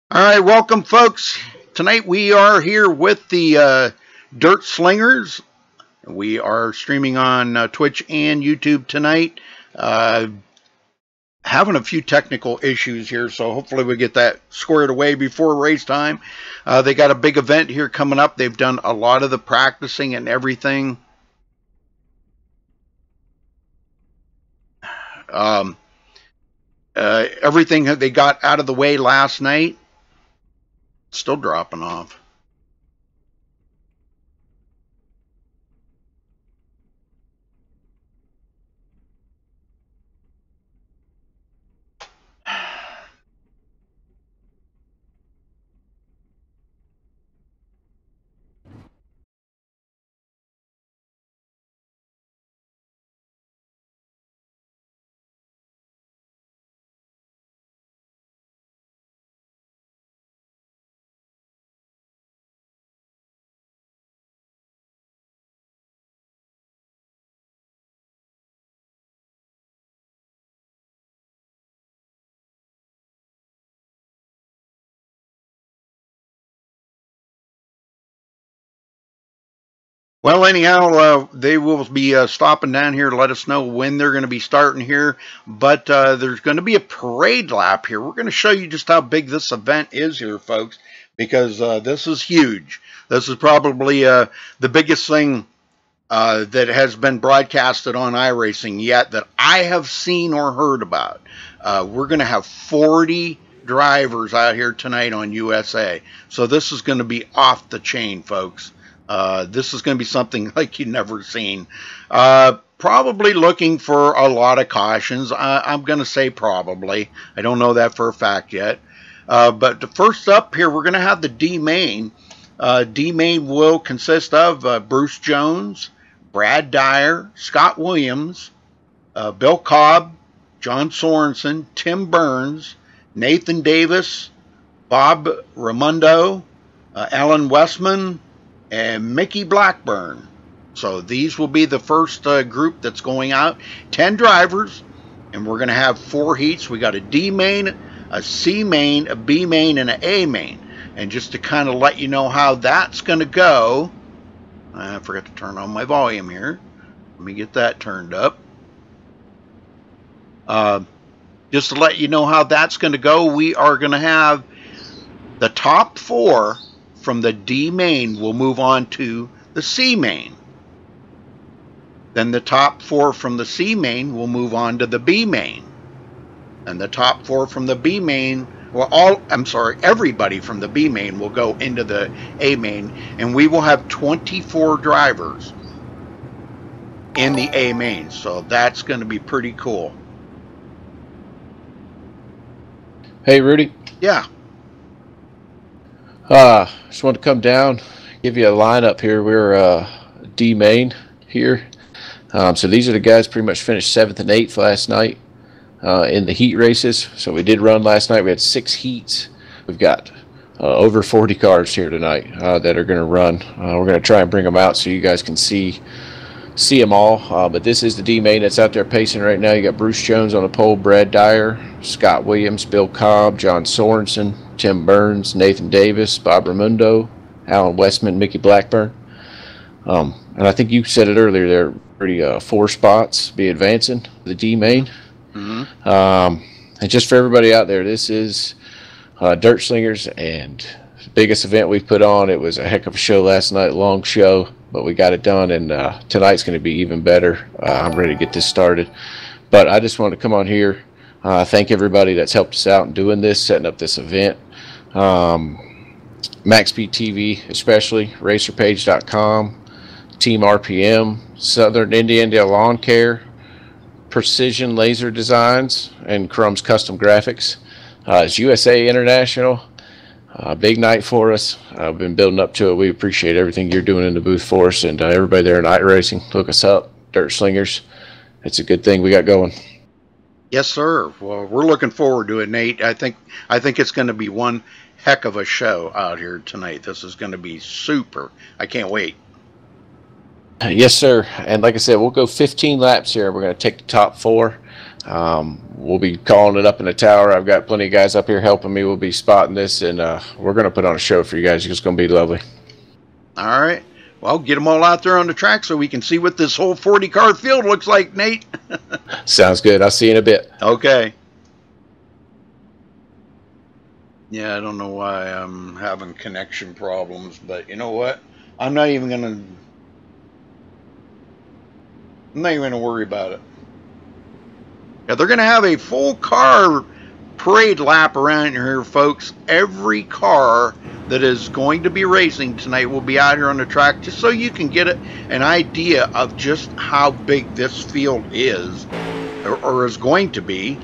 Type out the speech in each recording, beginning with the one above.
All right, welcome, folks. Tonight we are here with the Dirt Slingers. We are streaming on Twitch and YouTube tonight. Having a few technical issues here, so hopefully we get that squared away before race time. They got a big event here coming up. They've done a lot of the practicing and everything. Everything that they got out of the way last night. Still dropping off. Well, anyhow, they will be stopping down here to let us know when they're going to be starting here. But there's going to be a parade lap here. We're going to show you just how big this event is here, folks, because this is huge. This is probably the biggest thing that has been broadcasted on iRacing yet that I have seen or heard about. We're going to have 40 drivers out here tonight on USA. So this is going to be off the chain, folks. This is going to be something like you've never seen. Probably looking for a lot of cautions. I'm going to say probably. I don't know that for a fact yet. But the first up here, we're going to have the D main. D main will consist of Bruce Jones, Brad Dyer, Scott Williams, Bill Cobb, John Sorensen, Tim Burns, Nathan Davis, Bob Raimondo, Alan Westman, and Mickey Blackburn. So these will be the first group that's going out. 10 drivers, and we're going to have 4 heats. We got a D main, a C main, a B main, and an A main. And just to kind of let you know how that's going to go, I forgot to turn on my volume here. Let me get that turned up. Just to let you know how that's going to go, we are going to have the top 4 from the D main will move on to the C main. Then the top 4 from the C main will move on to the B main. And the top 4 from the B main, well, everybody from the B main will go into the A main, and we will have 24 drivers in the A main. So that's going to be pretty cool. Hey, Rudy. Yeah. Just want to come down, give you a lineup here. We're D main here. So these are the guys pretty much finished 7th and 8th last night in the heat races. So we did run last night. We had 6 heats. We've got over 40 cars here tonight that are going to run. We're going to try and bring them out so you guys can see them all. But this is the D main that's out there pacing right now. You got Bruce Jones on the pole, Brad Dyer, Scott Williams, Bill Cobb, John Sorensen, Tim Burns, Nathan Davis, Bob Raimondo, Alan Westman, Mickey Blackburn. And I think you said it earlier, they're pretty 4 spots be advancing the D main. Mm-hmm. And just for everybody out there, this is Dirt Slingers, and the biggest event we've put on. It was a heck of a show last night, long show, but we got it done, and tonight's going to be even better. I'm ready to get this started. But I just wanted to come on here, thank everybody that's helped us out in doing this, setting up this event. MaxSpeedTV, especially, RacerPage.com, Team RPM, Southern Indiana Lawn Care, Precision Laser Designs, and Crumb's Custom Graphics. It's USA International. Big night for us. I've been building up to it. We appreciate everything you're doing in the booth for us, and everybody there in iRacing. Look us up, Dirt Slingers. It's a good thing we got going. Yes, sir. Well, we're looking forward to it, Nate. I think it's going to be one heck of a show out here tonight. This is going to be super. I can't wait. Yes, sir. And like I said, we'll go 15 laps here. We're going to take the top 4. We'll be calling it up in the tower. I've got plenty of guys up here helping me. We'll be spotting this, and we're going to put on a show for you guys. It's going to be lovely. All right. Well, get them all out there on the track so we can see what this whole 40-car field looks like, Nate. Sounds good. I'll see you in a bit. Okay. Yeah, I don't know why I'm having connection problems, but you know what? I'm not even going to worry about it. Yeah, they're going to have a full car parade lap around here, folks. Every car that is going to be racing tonight will be out here on the track, just so you can get an idea of just how big this field is, or is going to be.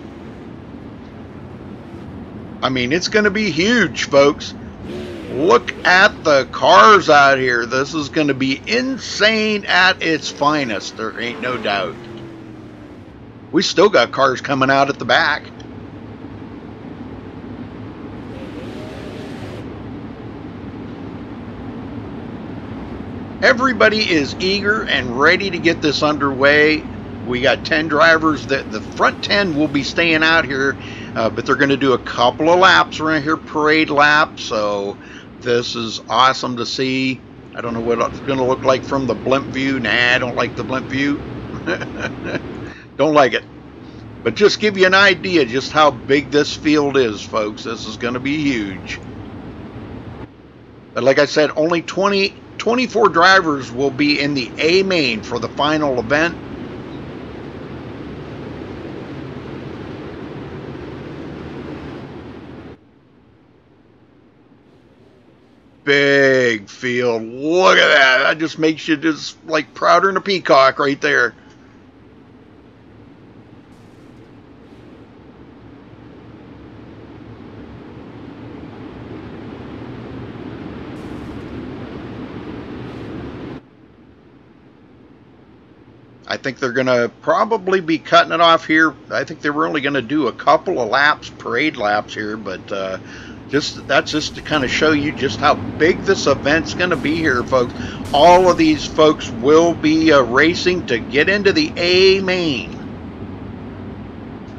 I mean, it's going to be huge, folks. Look at the cars out here. This is going to be insane at its finest. There ain't no doubt. We still got cars coming out at the back. Everybody is eager and ready to get this underway. We got 10 drivers. The front 10 will be staying out here, but they're going to do a couple of laps around here, parade laps. So this is awesome to see. I don't know what it's going to look like from the blimp view. Nah, I don't like the blimp view. Don't like it. But just give you an idea just how big this field is, folks. This is going to be huge. But like I said, only 24 drivers will be in the A main for the final event. Big field. Look at that. That just makes you just like prouder than a peacock right there. I think they're going to probably be cutting it off here. I think they were only going to do a couple of laps, parade laps here, but that's just to kind of show you just how big this event's going to be here, folks. All of these folks will be racing to get into the A main.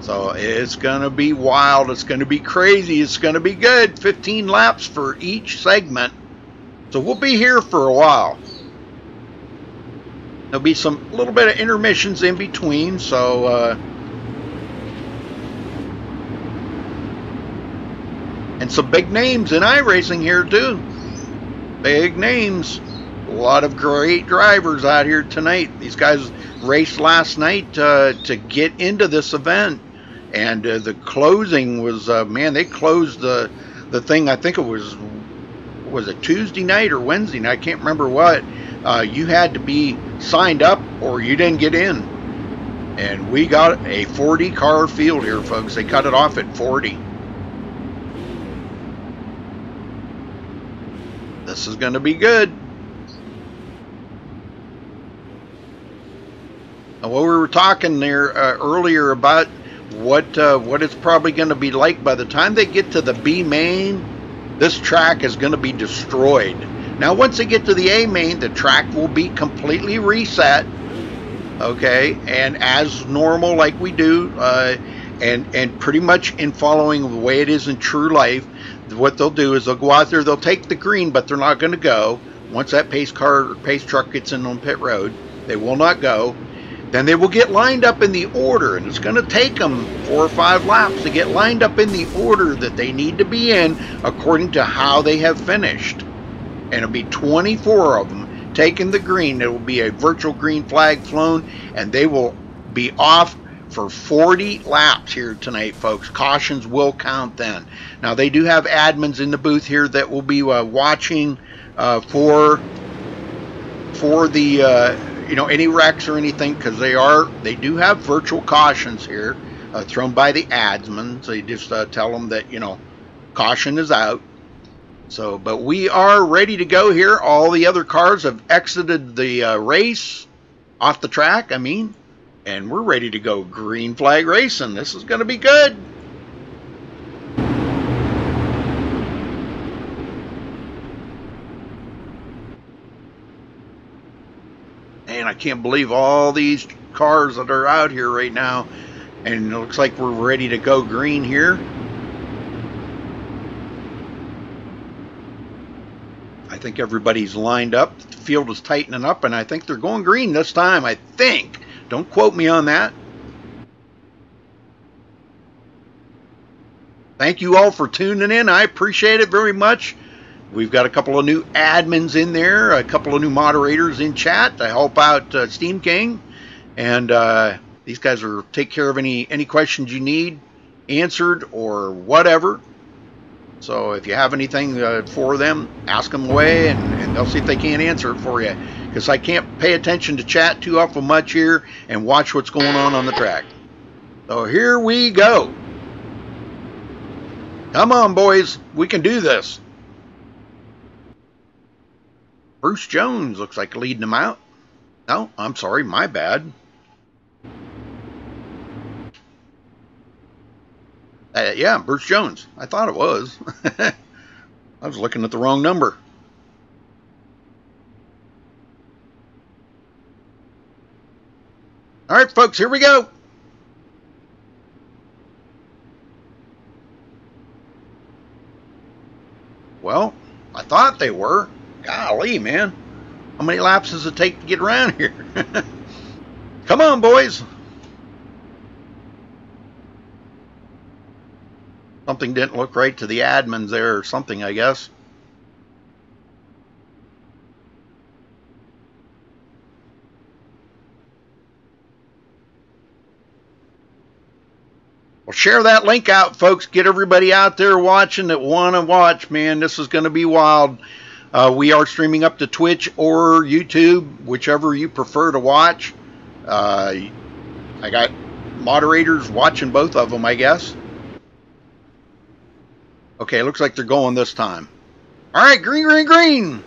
So it's going to be wild. It's going to be crazy. It's going to be good. 15 laps for each segment. So we'll be here for a while. There'll be some little bit of intermissions in between, so and some big names in iRacing here too. Big names. A lot of great drivers out here tonight. These guys raced last night to get into this event, and the closing was man, they closed the thing. I think it was it Tuesday night or Wednesday night? I can't remember what. You had to be signed up or you didn't get in. And we got a 40 car field here, folks. They cut it off at 40. This is going to be good. And what we were talking there earlier about what it's probably going to be like by the time they get to the B main, this track is going to be destroyed. Now, once they get to the A main, the track will be completely reset, okay, and as normal like we do, and pretty much in following the way it is in true life, what they'll do is they'll go out there, they'll take the green, but they're not going to go. Once that pace car or pace truck gets in on pit road, they will not go. Then they will get lined up in the order, and it's going to take them 4 or 5 laps to get lined up in the order that they need to be in according to how they have finished. And it'll be 24 of them taking the green. There will be a virtual green flag flown, and they will be off for 40 laps here tonight, folks. Cautions will count then. Now, they do have admins in the booth here that will be watching for the any wrecks or anything, because they do have virtual cautions here thrown by the admin. So you just tell them that caution is out. So, but we are ready to go here. All the other cars have exited the race off the track, and we're ready to go green flag racing. This is going to be good. And I can't believe all these cars that are out here right now. And it looks like we're ready to go green here. I think everybody's lined up. The field is tightening up, and I think they're going green this time, I think. Don't quote me on that. Thank you all for tuning in. I appreciate it very much. We've got a couple of new admins in there, a couple of new moderators in chat to help out Steam King. And these guys will take care of any questions you need answered or whatever. So if you have anything for them, ask them away, and they'll see if they can't answer it for you. Because I can't pay attention to chat too awful much here and watch what's going on the track. So here we go. Come on, boys. We can do this. Bruce Jones looks like leading them out. No, I'm sorry. My bad. Yeah, Bruce Jones. I thought it was. I was looking at the wrong number. All right, folks, here we go. Well, I thought they were. Golly, man. How many laps does it take to get around here? Come on, boys. Something didn't look right to the admins there or something, I guess. Well, share that link out, folks. Get everybody out there watching that want to watch, man. This is going to be wild. We are streaming up to Twitch or YouTube, whichever you prefer to watch. I got moderators watching both of them, I guess. Okay, looks like they're going this time. All right, green, green, green.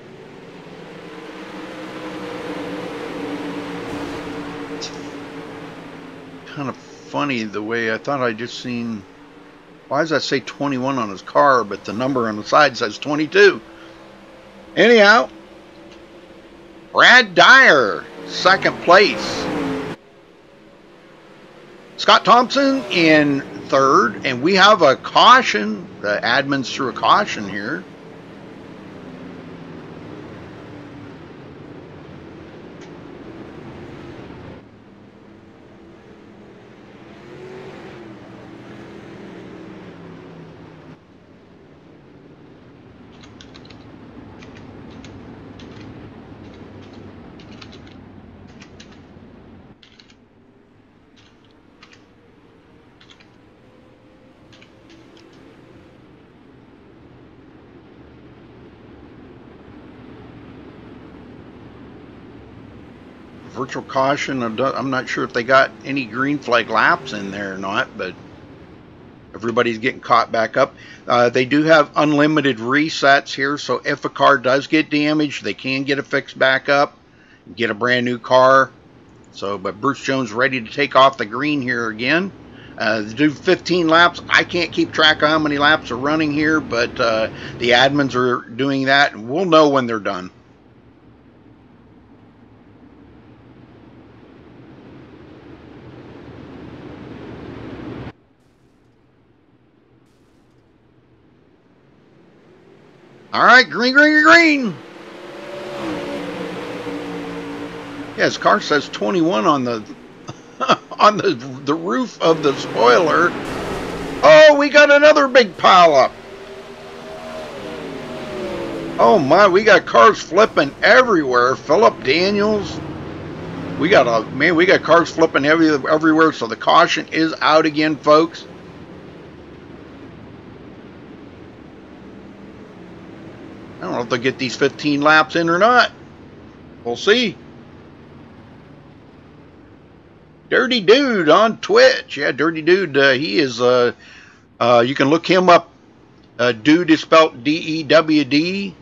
Kind of funny the way I thought I just seen. Why does that say 21 on his car, but the number on the side says 22? Anyhow, Brad Dyer, second place. Scott Thompson in third, and we have a caution. The admins threw a caution here. Virtual caution. I'm not sure if they got any green flag laps in there or not, but everybody's getting caught back up. They do have unlimited resets here, so if a car does get damaged, they can get it fixed back up, get a brand new car. So, but Bruce Jones ready to take off the green here again. They do 15 laps. I can't keep track of how many laps are running here, but the admins are doing that, and we'll know when they're done. All right, green, green, green. Yeah, his car says 21 on the on the roof of the spoiler. Oh, we got another big pile up. Oh my, we got cars flipping everywhere. Philip Daniels. We got cars flipping everywhere. So the caution is out again, folks. I don't know if they'll get these 15 laps in or not. We'll see. Dirty Dude on Twitch. Yeah, Dirty Dude. He is, you can look him up. Dude is spelled D-E-W-D.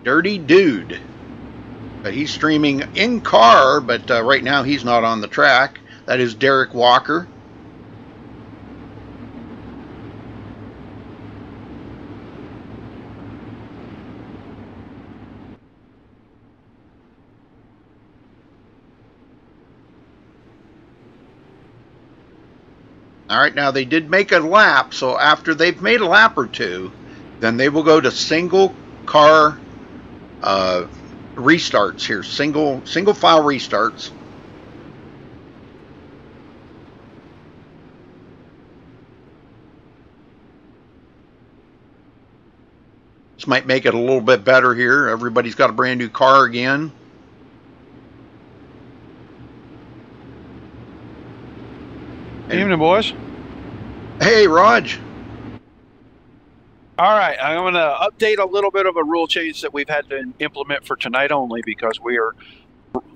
Dirty Dude. He's streaming in car, but right now he's not on the track. That is Derek Walker. All right, now they did make a lap, so after they've made a lap or two, then they will go to single car restarts here, single file restarts. This might make it a little bit better here. Everybody's got a brand new car again. Evening, boys. Hey, Raj. All right, I'm going to update a little bit of a rule change that we've had to implement for tonight only because we are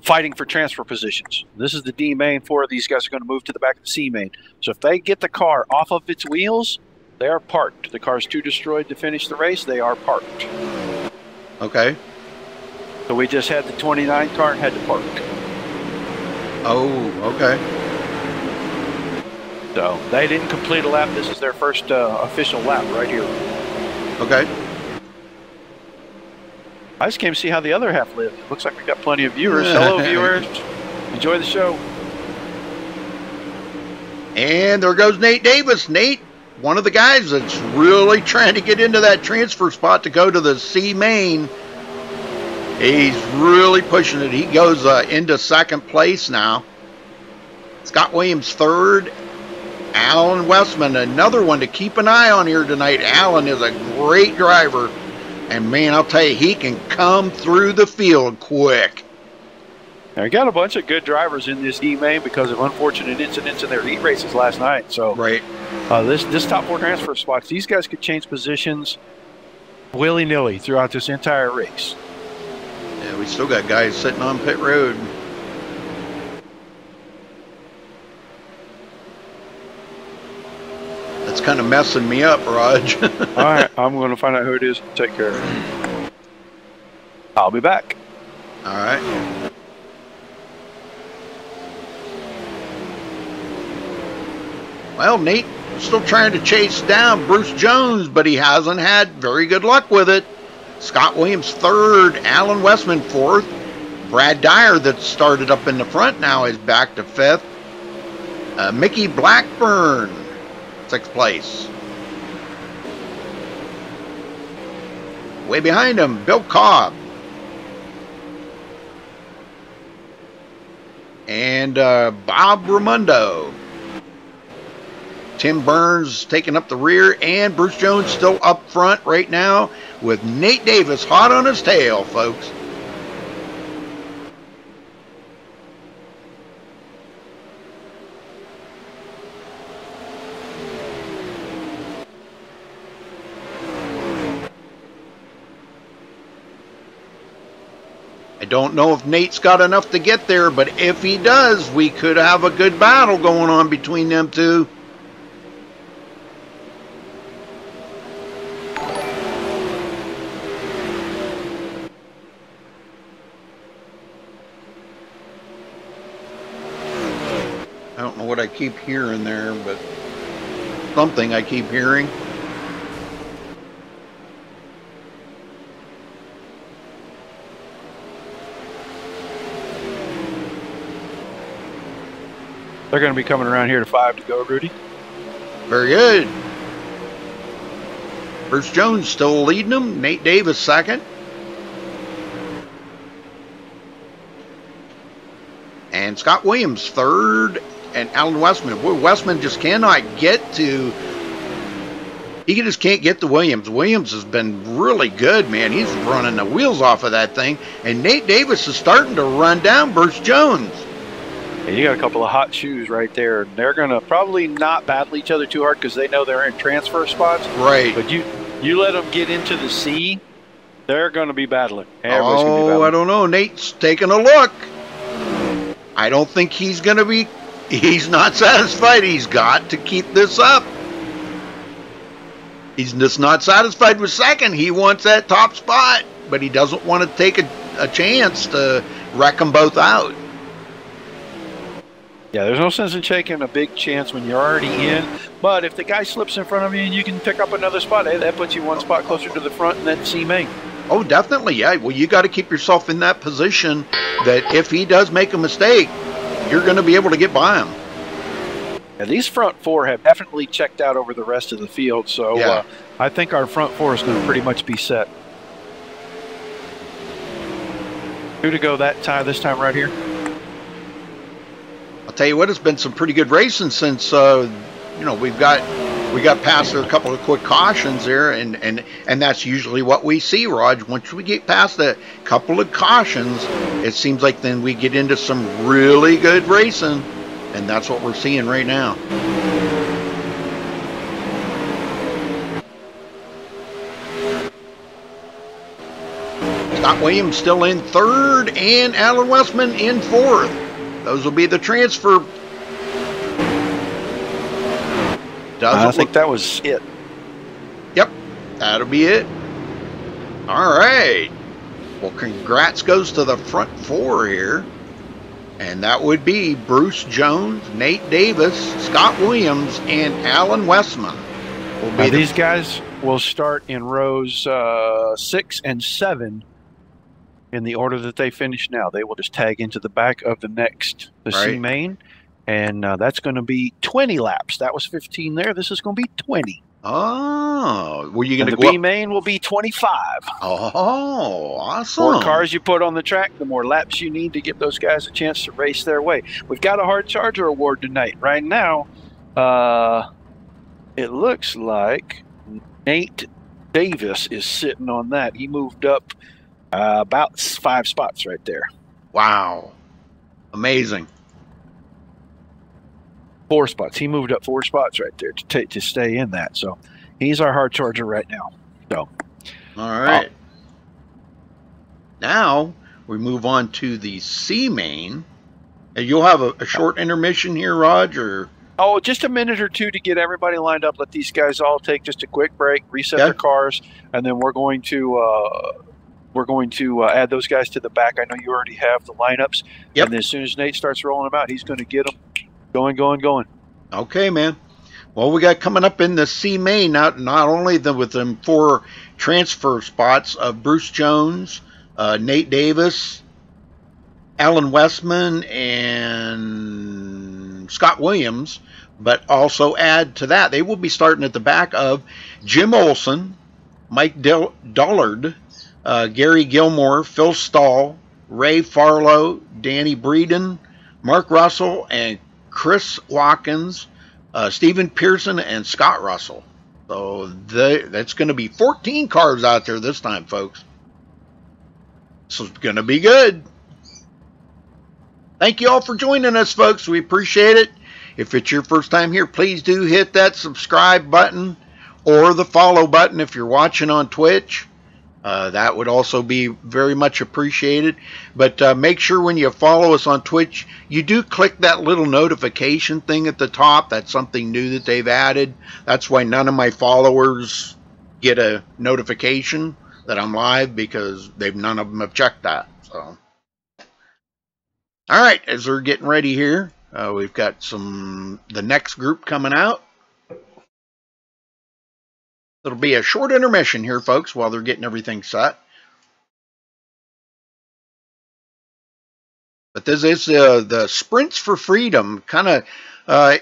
fighting for transfer positions. This is the D main. 4 of these guys are going to move to the back of the C main. So if they get the car off of its wheels, they are parked. The car's too destroyed to finish the race. They are parked. Okay. So we just had the 29 car and had to park. Oh, okay. So they didn't complete a lap. This is their first official lap right here. Okay. I just came to see how the other half lived. Looks like we've got plenty of viewers. Hello, viewers. Enjoy the show. And there goes Nate Davis. Nate, one of the guys that's really trying to get into that transfer spot to go to the C main. He's really pushing it. He goes into second place now. Scott Williams third. Alan Westman, another one to keep an eye on here tonight. Alan is a great driver. And, man, I'll tell you, he can come through the field quick. Now, we got a bunch of good drivers in this D main because of unfortunate incidents in their heat races last night. So, right. This top 4 transfer spots, these guys could change positions willy-nilly throughout this entire race. Yeah, we still got guys sitting on pit road. That's kind of messing me up, Raj. All right, I'm going to find out who it is and take care of it. I'll be back. All right. Well, Nate still trying to chase down Bruce Jones, but he hasn't had very good luck with it. Scott Williams third, Alan Westman fourth. Brad Dyer that started up in the front now is back to fifth. Mickey Blackburn, sixth place. Way behind him, Bill Cobb. And Bob Raimondo. Tim Burns taking up the rear, and Bruce Jones still up front right now with Nate Davis hot on his tail, folks. I don't know if Nate's got enough to get there, but if he does, we could have a good battle going on between them two. I don't know what I keep hearing there, but something I keep hearing. They're going to be coming around here to 5 to go, Rudy. Very good. Bruce Jones still leading them. Nate Davis second. And Scott Williams third. And Alan Westman. Boy, Westman just cannot get to... He just can't get to Williams. Williams has been really good, man. He's running the wheels off of that thing. And Nate Davis is starting to run down Bruce Jones. Yeah, you got a couple of hot shoes right there. They're going to probably not battle each other too hard because they know they're in transfer spots. Right. But you let them get into the C, they're going to be battling. Everybody's gonna be battling. I don't know. Nate's taking a look. I don't think he's going to be... He's not satisfied. He's got to keep this up. He's just not satisfied with second. He wants that top spot, but he doesn't want to take a chance to wreck them both out. Yeah, there's no sense in taking a big chance when you're already in. But if the guy slips in front of you and you can pick up another spot, hey, that puts you one spot closer to the front in that C main. Oh, definitely, yeah. Well, you got to keep yourself in that position that if he does make a mistake, you're going to be able to get by him. Yeah, these front four have definitely checked out over the rest of the field, so Yeah. I think our front four is going to pretty much be set. Who to go this time right here? I'll tell you what, it's been some pretty good racing since we got past a couple of quick cautions there, and that's usually what we see, Raj. Once we get past a couple of cautions, it seems like then we get into some really good racing, and that's what we're seeing right now. Scott Williams still in third, and Alan Westman in fourth. Those will be the transfer. I think that was it. Yep, that'll be it. All right. Well, congrats goes to the front four here. And that would be Bruce Jones, Nate Davis, Scott Williams, and Alan Westman. These guys will start in rows 6 and 7 in the order that they finish now. They will just tag into the back of the C main. And that's going to be 20 laps. That was 15 there. This is going to be 20. Oh, were you going to go? The B main will be 25. Oh, awesome. The more cars you put on the track, the more laps you need to give those guys a chance to race their way. We've got a hard charger award tonight. Right now, it looks like Nate Davis is sitting on that. He moved up about 5 spots right there. Wow. Amazing. 4 spots. He moved up 4 spots right there to stay in that. So he's our hard charger right now. So, all right. Now we move on to the C main. You'll have a short intermission here, Raj, or? Oh, just a minute or two to get everybody lined up. Let these guys all take just a quick break, reset their cars, and then we're going to add those guys to the back. I know you already have the lineups. Yep. And then as soon as Nate starts rolling them out, he's going to get them. Going. Okay, man. Well, we got coming up in the C main, not only with them 4 transfer spots of Bruce Jones, Nate Davis, Alan Westman, and Scott Williams, but also add to that, they will be starting at the back of Jim Olson, Mike Dullard, Gary Gilmore, Phil Stahl, Ray Farlow, Danny Breeden, Mark Russell, and Chris Watkins, Stephen Pearson, and Scott Russell. So that's going to be 14 cars out there this time, folks. So it's going to be good. Thank you all for joining us, folks. We appreciate it. If it's your first time here, please do hit that subscribe button or the follow button if you're watching on Twitch. That would also be very much appreciated. But make sure when you follow us on Twitch, you do click that little notification thing at the top. That's something new that they've added. That's why none of my followers get a notification that I'm live, because none of them have checked that. So, all right, as they're getting ready here, we've got the next group coming out. It'll be a short intermission here, folks, while they're getting everything set. But this is the Sprints for Freedom, kind of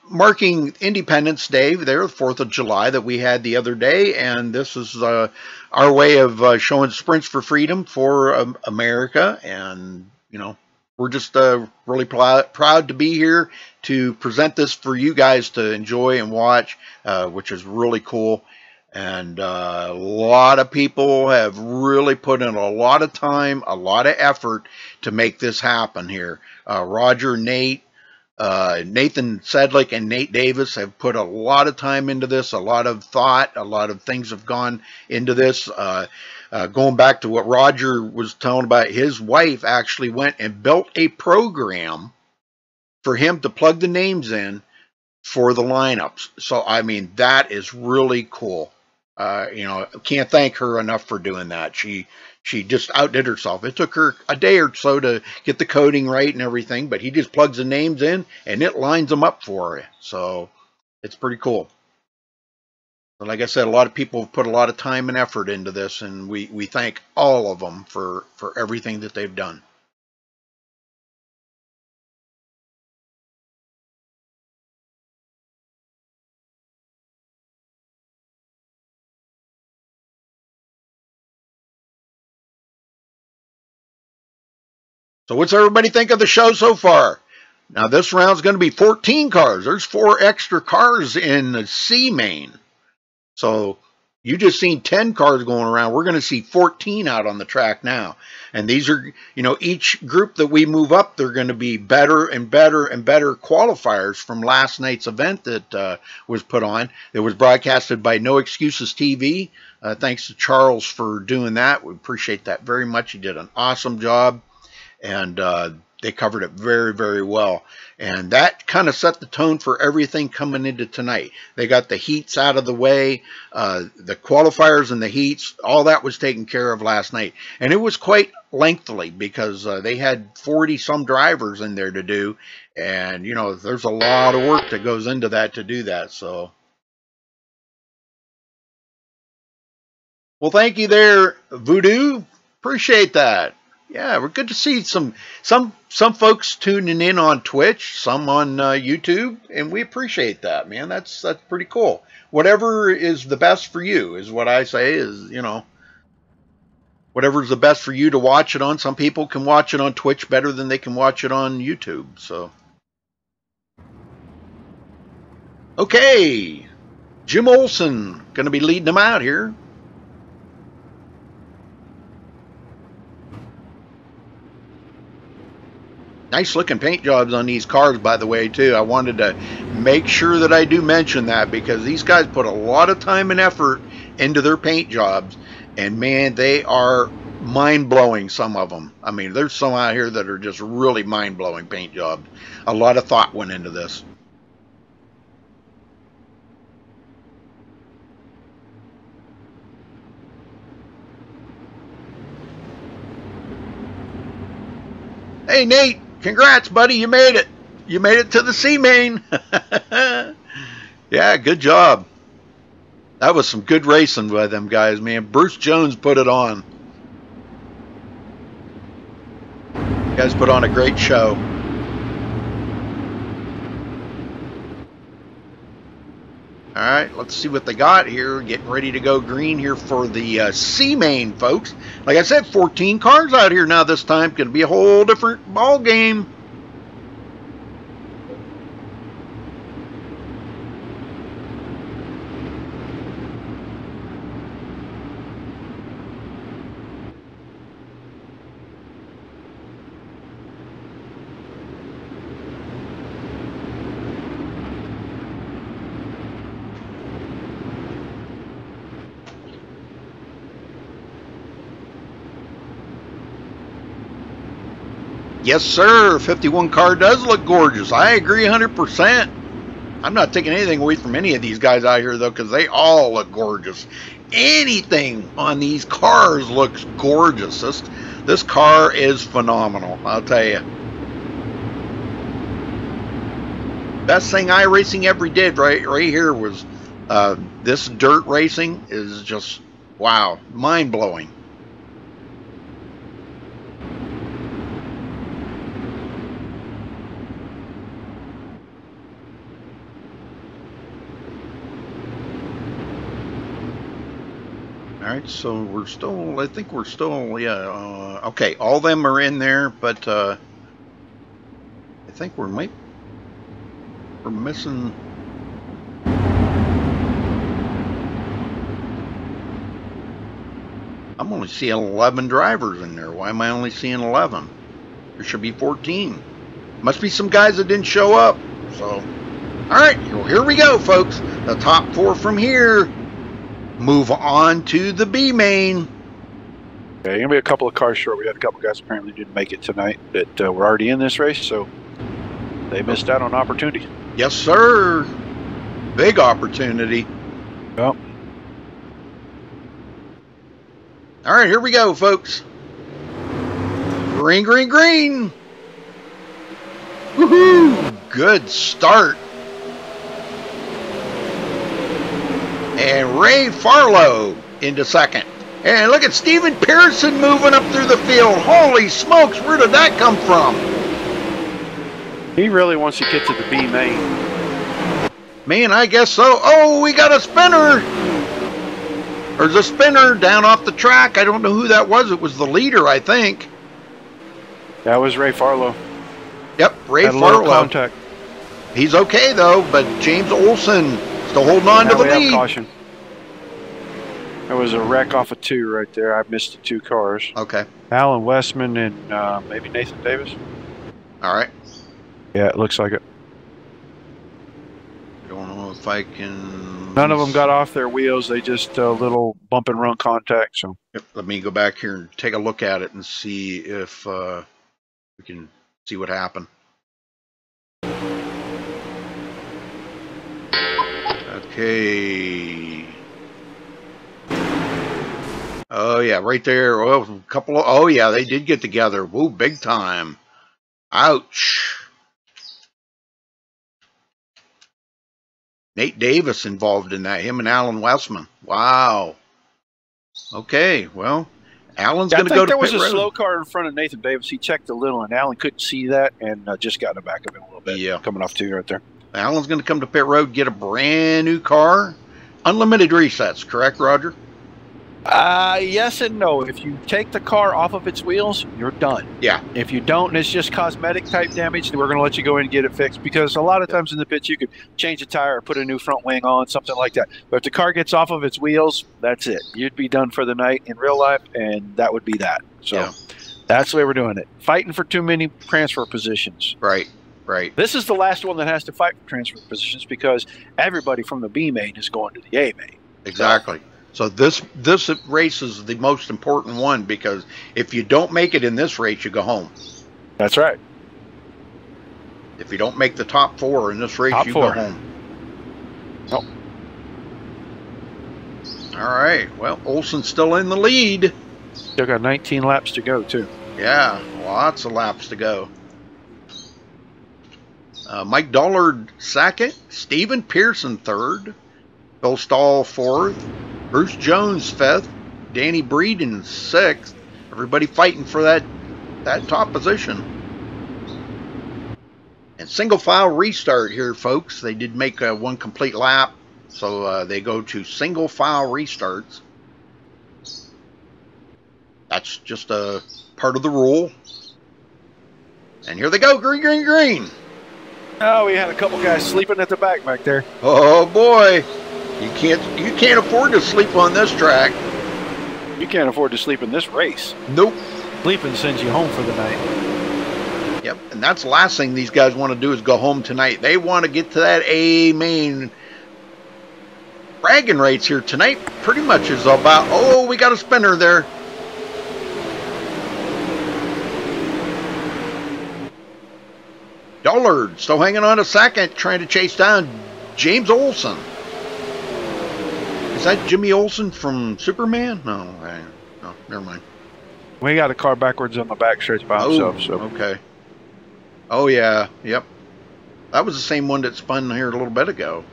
marking Independence Day there, the 4th of July that we had the other day. And this is our way of showing Sprints for Freedom for America. And, we're just really proud to be here to present this for you guys to enjoy and watch, which is really cool. And a lot of people have really put in a lot of time, a lot of effort to make this happen here. Roger, Nate, Nathan Sedlick, and Nate Davis have put a lot of time into this, a lot of thought, a lot of things have gone into this. Going back to what Roger was telling about, his wife actually went and built a program for him to plug the names in for the lineups. So, I mean, that is really cool. Can't thank her enough for doing that. She just outdid herself. It took her a day or so to get the coding right and everything, but he just plugs the names in and it lines them up for you. So it's pretty cool. But like I said, a lot of people have put a lot of time and effort into this, and we thank all of them for everything that they've done. So what's everybody think of the show so far? Now this round's going to be 14 cars. There's 4 extra cars in the C main. So you just seen 10 cars going around. We're going to see 14 out on the track now. And these are, you know, each group that we move up, they're going to be better and better and better qualifiers from last night's event that was put on. It was broadcasted by No Excuses TV. Thanks to Charles for doing that. We appreciate that very much. He did an awesome job. And they covered it very, very well. And that kind of set the tone for everything coming into tonight. They got the heats out of the way, the qualifiers and the heats, all that was taken care of last night. And it was quite lengthily because they had 40-some drivers in there to do. And, you know, there's a lot of work that goes into that to do that. So, well, thank you there, Voodoo. Appreciate that. Yeah, we're good to see some folks tuning in on Twitch, some on YouTube, and we appreciate that, man. That's pretty cool. Whatever is the best for you is what I say is, you know, whatever's the best for you to watch it on. Some people can watch it on Twitch better than they can watch it on YouTube. So, okay, Jim Olson going to be leading them out here. Nice looking paint jobs on these cars, by the way, too. I wanted to make sure that I do mention that because these guys put a lot of time and effort into their paint jobs. And, man, they are mind-blowing, some of them. I mean, there's some out here that are just really mind-blowing paint jobs. A lot of thought went into this. Hey, Nate. Congrats, buddy. You made it. You made it to the C main. Yeah, good job. That was some good racing by them guys, man. Bruce Jones put it on. You guys put on a great show. All right, let's see what they got here. Getting ready to go green here for the C main, folks. Like I said, 14 cars out here now this time. Going to be a whole different ball game. Yes, sir. 51 car does look gorgeous. I agree 100%. I'm not taking anything away from any of these guys out here, though, because they all look gorgeous. Anything on these cars looks gorgeous. This car is phenomenal, I'll tell you. Best thing iRacing ever did right here was this dirt racing is just, wow, mind-blowing. All right, so we're still, I think we're still, yeah, okay, all of them are in there, but I think we're missing, I'm only seeing 11 drivers in there. Why am I only seeing 11? There should be 14. Must be some guys that didn't show up, so, all right, well, here we go, folks. The top 4 from here. Move on to the B main. Okay, gonna be a couple of cars short. We had a couple of guys apparently didn't make it tonight that were already in this race, so they missed out on opportunity. Yes, sir. Big opportunity. Yep. All right, here we go, folks. Green, green, green. Woohoo! Good start. And Ray Farlow into second. And look at Stephen Pearson moving up through the field. Holy smokes, where did that come from? He really wants to get to the B main. Man, I guess so. Oh, we got a spinner. There's a spinner down off the track. I don't know who that was. It was the leader, I think. That was Ray Farlow. Yep, Ray Had a little Farlow. contact. He's okay though, but James Olson still holding on to Now the we have lead. caution. There was a wreck off of 2 right there. I missed the 2 cars. Okay. Alan Westman and maybe Nathan Davis. All right. Yeah, it looks like it. Don't know if I can. None of them got off their wheels. They just a little bump and run contact. So Yep, let me go back here and take a look at it and see if we can see what happened. Okay. Oh yeah, right there. Well, a couple of. Oh yeah, they did get together. Woo, big time. Ouch. Nate Davis involved in that. Him and Alan Westman. Wow. Okay, well, Alan's going to go to pit road. There was a slow car in front of Nathan Davis. He checked a little, and Alan couldn't see that, and just got in the back of him a little bit. Yeah. Coming off 2 right there. Alan's going to come to pit road, get a brand new car. Unlimited resets, correct, Roger? Yes and no. If you take the car off of its wheels, you're done. Yeah. If you don't, and it's just cosmetic type damage, then we're going to let you go in and get it fixed, because a lot of times in the pits you could change a tire or put a new front wing on, something like that. But if the car gets off of its wheels, that's it. You'd be done for the night in real life, and that would be that. So Yeah. that's the way we're doing it. Fighting for too many transfer positions. Right, right. This is the last one that has to fight for transfer positions, because everybody from the B main is going to the A main. Exactly. So this race is the most important one, because if you don't make it in this race, you go home. That's right. If you don't make the top 4 in this race, you go home. Nope. All right. Well, Olson's still in the lead. Still got 19 laps to go, too. Yeah, lots of laps to go. Mike Dollard second, Stephen Pearson third, Bill Stahl fourth, Bruce Jones fifth, Danny Breeden sixth. Everybody fighting for that top position. And single file restart here, folks. They did make one complete lap, so they go to single file restarts. That's just a part of the rule. And here they go, green, green, green. Oh, we had a couple guys sleeping at the back there. Oh boy, you can't afford to sleep on this track. You can't afford to sleep in this race. Nope. Sleeping sends you home for the night. Yep, and that's the last thing these guys want to do is go home tonight. They want to get to that A main. Bragging rates here tonight pretty much is about, oh, we got a spinner there. Dollard still hanging on a second, trying to chase down James Olson. Is that Jimmy Olsen from Superman? No, no, never mind. We got a car backwards on the back stretch by himself. So okay. Oh yeah, yep. That was the same one that spun here a little bit ago.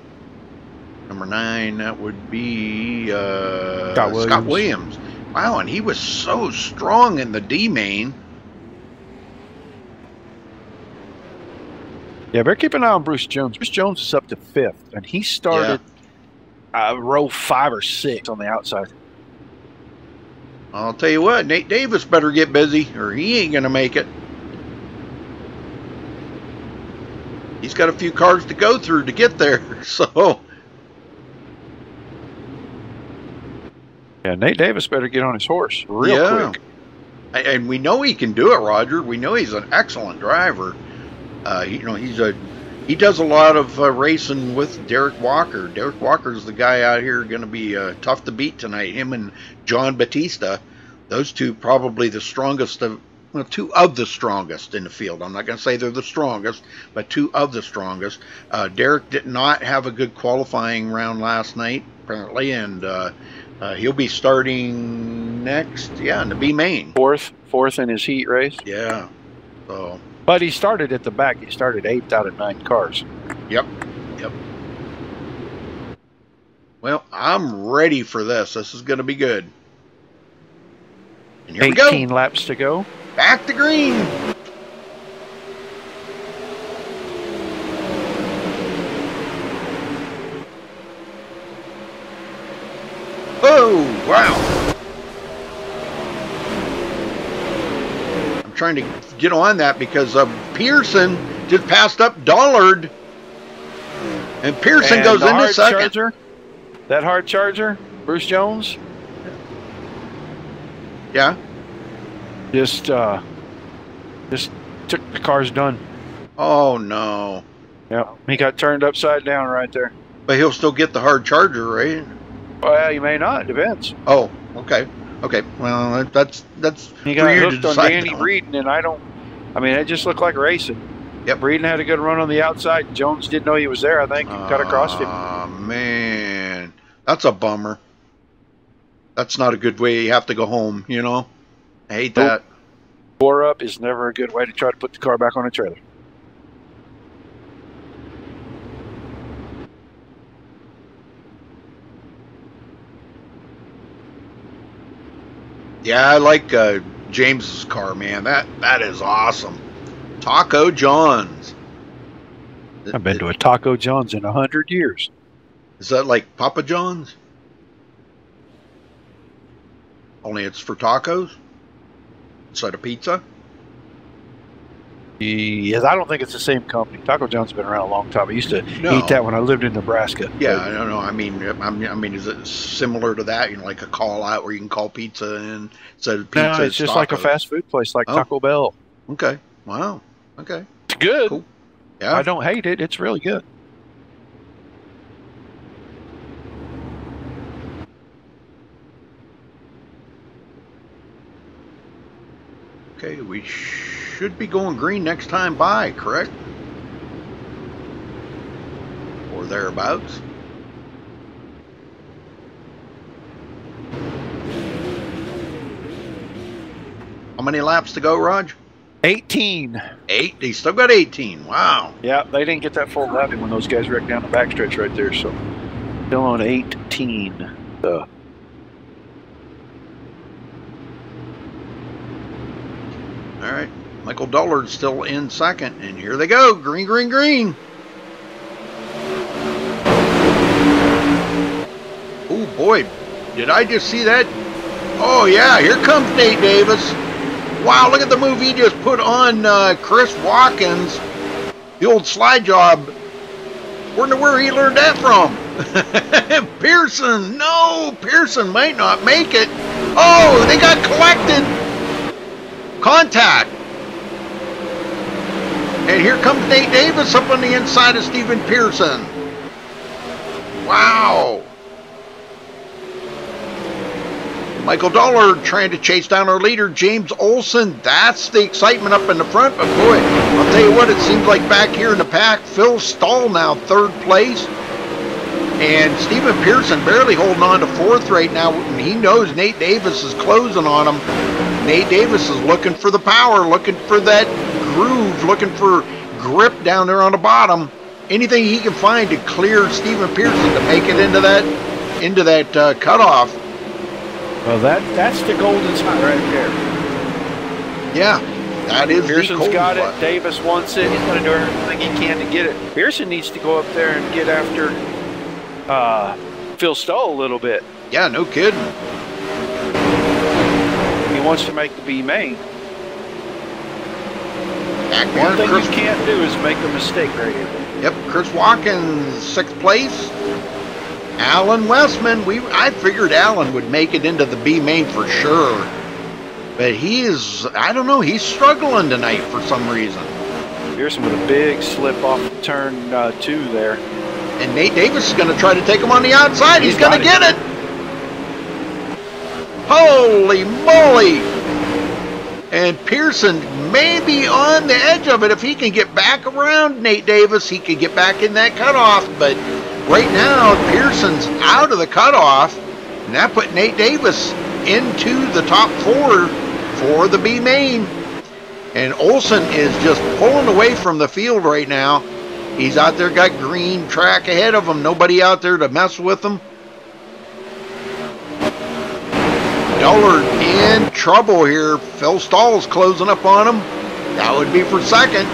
Number 9, that would be Scott Williams. Wow, and he was so strong in the D main. Yeah, better keep an eye on Bruce Jones. Bruce Jones is up to 5th, and he started row 5 or 6 on the outside. I'll tell you what, Nate Davis better get busy, or he ain't going to make it. He's got a few cars to go through to get there, so... Yeah, Nate Davis better get on his horse real quick. And we know he can do it, Roger. We know he's an excellent driver. You know, he does a lot of racing with Derek Walker. Derek Walker's the guy out here going to be tough to beat tonight. Him and John Batista, those two probably the strongest of, well, 2 of the strongest in the field. I'm not going to say they're the strongest, but 2 of the strongest. Derek did not have a good qualifying round last night, apparently, and he'll be starting next, in the B main. Fourth in his heat race. Yeah, so... But he started at the back. He started 8th out of 9 cars. Yep. Well, I'm ready for this. This is going to be good. And here we go. 18 laps to go. Back to green. Oh, wow. trying to get on that because Pearson just passed up Dollard. And Pearson goes into second. Charger, that hard charger, Bruce Jones. Yeah. Just took the car's done. Oh, no. Yeah, he got turned upside down right there. But he'll still get the hard charger, right? Well, you may not. Depends. Oh, okay. Okay. Well, that's he for got you to hooked on decide Danny now. Breeden, and I mean, it just looked like racing. Yep. Breeden had a good run on the outside. Jones didn't know he was there, I think. Cut across him. Oh, man. That's a bummer. That's not a good way. You have to go home, you know? I hate that. Bore up is never a good way to try to put the car back on a trailer. Yeah, I like James's car, man. That is awesome. Taco John's. I've been to a Taco John's in 100 years. Is that like Papa John's? Only it's for tacos instead of pizza? Yes, I don't think it's the same company. Taco John's been around a long time. I used to eat that when I lived in Nebraska. Yeah, I don't know. I mean, is it similar to that? You know, like a call out where you can call pizza in instead of pizza? No, it's just like a fast food place, like Taco Bell. Okay. Wow. Okay. It's good. Cool. Yeah. I don't hate it. It's really good. Okay, we should be going green next time by, correct? Or thereabouts. How many laps to go, Raj? 18. 8? They still got 18. Wow. Yeah, they didn't get that full lapping when those guys wrecked down the backstretch right there, so still on 18. All right, Michael Dullard's still in second, and here they go, green, green, green. Oh boy, did I just see that? Oh yeah, here comes Nate Davis. Wow, look at the move he just put on Chris Watkins. The old slide job. Wonder where he learned that from. Pearson, no, Pearson might not make it. Oh, they got collected. Contact. And here comes Nate Davis up on the inside of Stephen Pearson. Wow. Michael Dollard trying to chase down our leader, James Olson. That's the excitement up in the front. But boy, I'll tell you what, it seems like back here in the pack, Phil Stahl now third place. And Stephen Pearson barely holding on to fourth right now. He knows Nate Davis is closing on him. Nate Davis is looking for the power, looking for that groove, looking for grip down there on the bottom. Anything he can find to clear Stephen Pearson to make it into that cutoff. Well, that's the golden spot right there. Yeah, that is. Pearson's got it. Davis wants it. He's going to do everything he can to get it. Pearson needs to go up there and get after Phil Stahl a little bit. Yeah, no kidding. He wants to make the B main. One thing you can't do is make a mistake right here. Yep, Chris Watkins, 6th place. Alan Westman, I figured Alan would make it into the B main for sure. But I don't know, he's struggling tonight for some reason. Pearson with a big slip off turn 2 there. And Nate Davis is going to try to take him on the outside. He's going to get it. Holy moly. And Pearson may be on the edge of it. If he can get back around Nate Davis, he could get back in that cutoff. But right now, Pearson's out of the cutoff. And that put Nate Davis into the top 4 for the B main. And Olson is just pulling away from the field right now. He's out there, got green track ahead of him. Nobody out there to mess with him. Dollard in trouble here. Phil Stahl's closing up on him. That would be for second.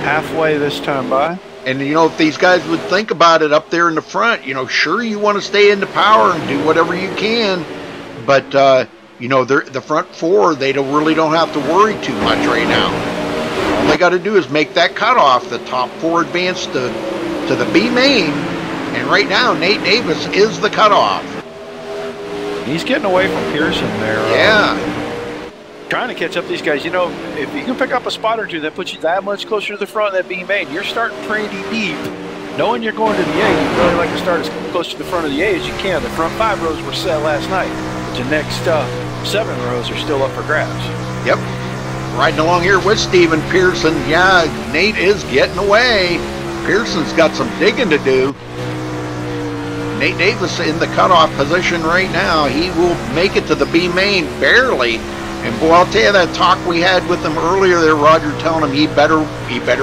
Halfway this time by. And, you know, if these guys would think about it up there in the front, you know, sure, you want to stay in the power and do whatever you can. But, you know, the front four, they really don't have to worry too much right now. All they got to do is make that cutoff. The top four advance to the B main, and right now Nate Davis is the cutoff. He's getting away from Pearson there. Yeah. Trying to catch up these guys. You know, if you can pick up a spot or two that puts you that much closer to the front of that B main, you're starting pretty deep. Knowing you're going to the A, you really like to start as close to the front of the A as you can. The front 5 rows were set last night, but the next 7 rows are still up for grabs. Yep. Riding along here with Steven Pearson. Yeah, Nate is getting away. Pearson's got some digging to do. Nate Davis in the cutoff position right now. He will make it to the B main barely. And boy, I'll tell you, that talk we had with him earlier there, Roger telling him he better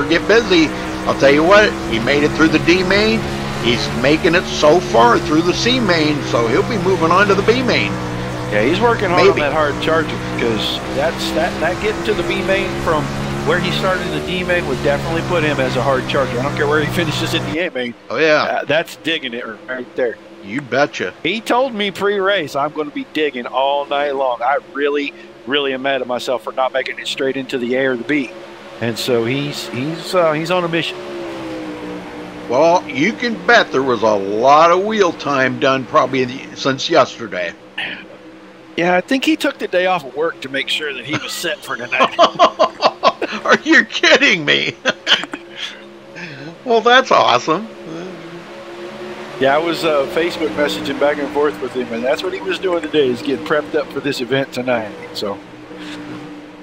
get busy. I'll tell you what, he made it through the D main. He's making it so far through the C main, so he'll be moving on to the B main. Yeah, he's working hard on that hard charger, because that getting to the B main from where he started in the D main would definitely put him as a hard charger. I don't care where he finishes in the A main. Oh yeah, that's digging it right there. You betcha. He told me pre-race I'm going to be digging all night long. I really am mad at myself for not making it straight into the A or the B, and so he's on a mission. Well, you can bet there was a lot of wheel time done probably since yesterday. Yeah, I think he took the day off of work to make sure that he was set for tonight. Are you kidding me? Well, that's awesome. Yeah, I was Facebook messaging back and forth with him, and that's what he was doing today, is getting prepped up for this event tonight. So,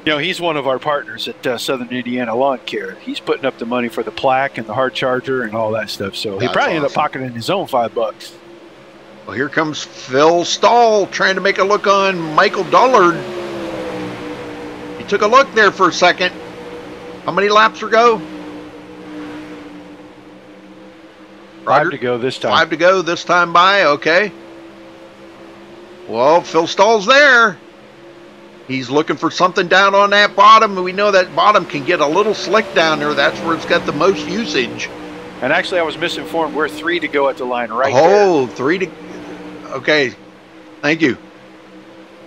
you know, he's one of our partners at Southern Indiana Lawn Care. He's putting up the money for the plaque and the hard charger and all that stuff. So he probably ended up pocketing his own $5. Well, here comes Phil Stahl trying to make a look on Michael Dullard. He took a look there for a second. How many laps ago? 5 to go this time. 5 to go this time by, okay. Well, Phil Stahl's there. He's looking for something down on that bottom, and we know that bottom can get a little slick down there. That's where it's got the most usage. And actually, I was misinformed. We're 3 to go at the line right there. Oh, 3 to... Okay, thank you.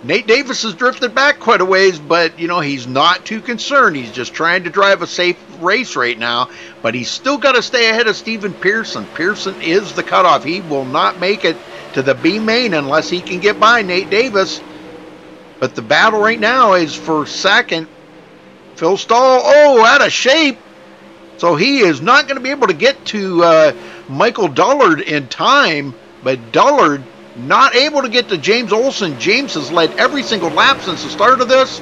Nate Davis has drifted back quite a ways, but, you know, he's not too concerned. He's just trying to drive a safe race right now, but he's still got to stay ahead of Steven Pearson. Pearson is the cutoff. He will not make it to the B main unless he can get by Nate Davis. But the battle right now is for second. Phil Stahl, oh, out of shape. So he is not going to be able to get to Michael Dullard in time, but Dullard not able to get to James Olson. James has led every single lap since the start of this.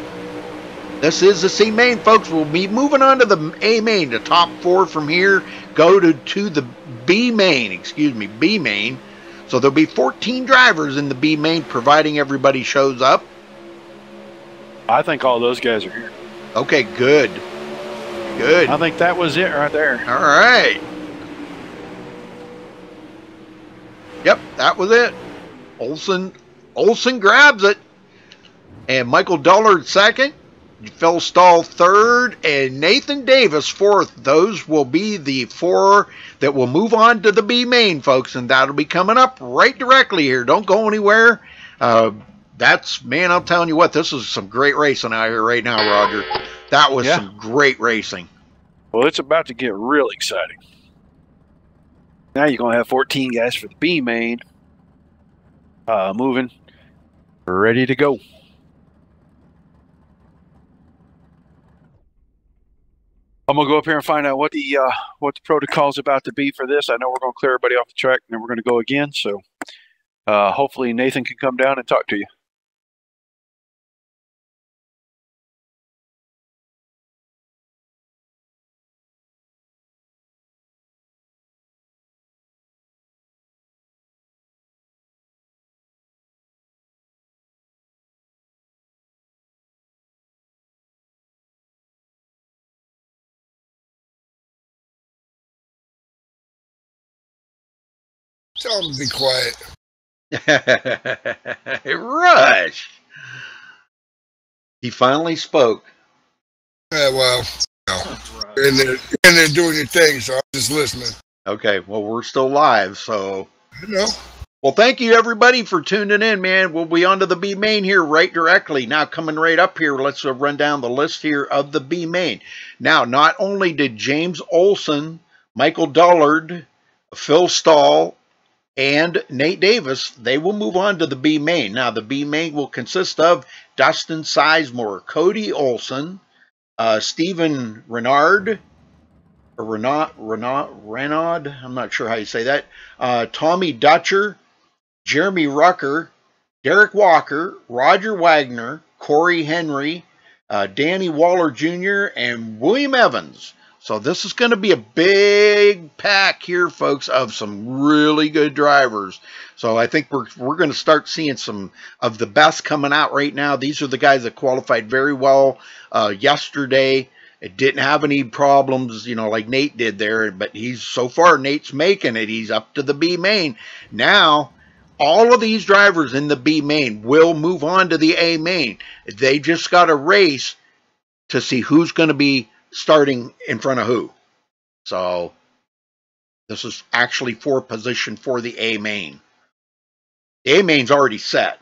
This is the C main, folks. We'll be moving on to the A main. The top 4 from here go to the B main, excuse me, B main. So there'll be 14 drivers in the B main, providing everybody shows up. I think all those guys are here. Okay, good. Good. I think that was it right there. All right. Yep, that was it. Olson grabs it. And Michael Dullard second. Phil Stahl third. And Nathan Davis fourth. Those will be the 4 that will move on to the B main, folks. And that'll be coming up right directly here. Don't go anywhere. Man, I'm telling you what, this is some great racing out here right now, Roger. That was some great racing. Well, it's about to get real exciting. Now you're going to have 14 guys for the B main. Moving, ready to go. I'm gonna go up here and find out what the protocol's about to be for this. I know we're gonna clear everybody off the track, and then we're gonna go again. So hopefully Nathan can come down and talk to you. Tell him to be quiet. Rush. He finally spoke. Yeah, well, and they're doing your thing, so I'm just listening. Okay, well, we're still live, so. I know. Well, thank you, everybody, for tuning in, man. We'll be on to the B main here right directly. Now, coming right up here, let's run down the list here of the B main. Now, not only did James Olson, Michael Dullard, Phil Stahl, and Nate Davis, they will move on to the B main. Now, the B main will consist of Dustin Sizemore, Cody Olson, Stephen Renard, or Renaud, I'm not sure how you say that, Tommy Dutcher, Jeremy Rucker, Derek Walker, Roger Wagner, Corey Henry, Danny Waller Jr., and William Evans. So this is going to be a big pack here, folks, of some really good drivers. So I think we're going to start seeing some of the best coming out right now. These are the guys that qualified very well yesterday. It didn't have any problems, you know, like Nate did there. But so far, Nate's making it. He's up to the B main. Now, all of these drivers in the B main will move on to the A main. They just got a race to see who's going to be starting in front of who. So this is actually for position for the A main. The A main's already set,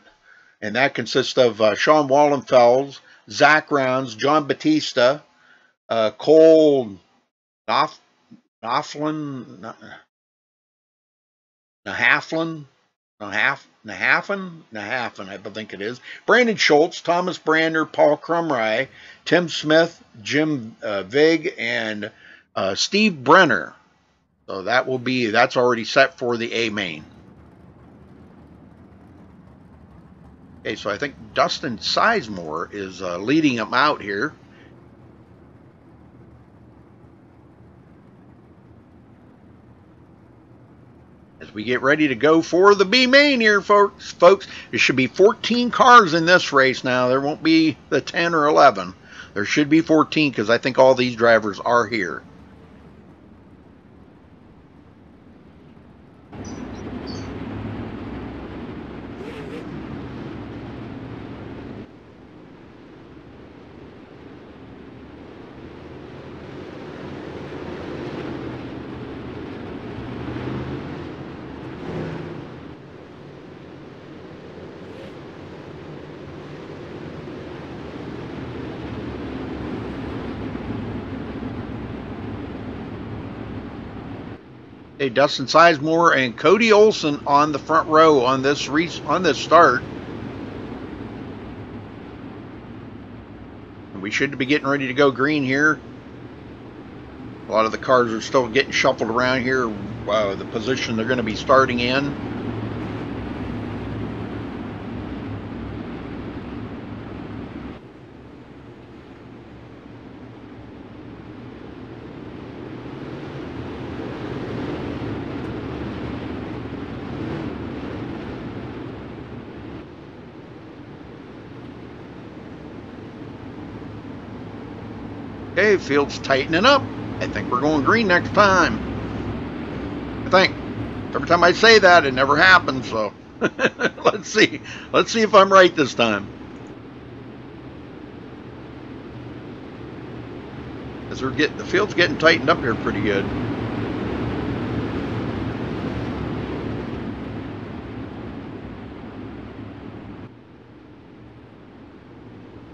and that consists of Sean Wallenfels, Zach Rounds, John Batista, Cole Nahaflin, I think it is. Brandon Schultz, Thomas Brander, Paul Crumry, Tim Smith, Jim Vig, and Steve Brenner. So that's already set for the A main. Okay, so I think Dustin Sizemore is leading them out here. As we get ready to go for the B main here, folks. There should be 14 cars in this race now. There won't be the 10 or 11. There should be 14 because I think all these drivers are here. Hey, Dustin Sizemore and Cody Olson on the front row on this start. And we should be getting ready to go green here. A lot of the cars are still getting shuffled around here. The position they're going to be starting in. Okay, field's tightening up. I think we're going green next time. I think. Every time I say that, it never happens, so let's see. Let's see if I'm right this time. As the field's getting tightened up here pretty good.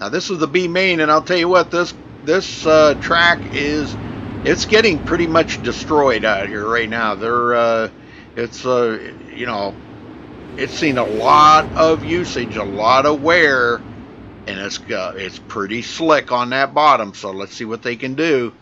Now this is the B main, and I'll tell you what, this track it's getting pretty much destroyed out here right now. You know, it's seen a lot of usage, a lot of wear, and it's pretty slick on that bottom. So let's see what they can do.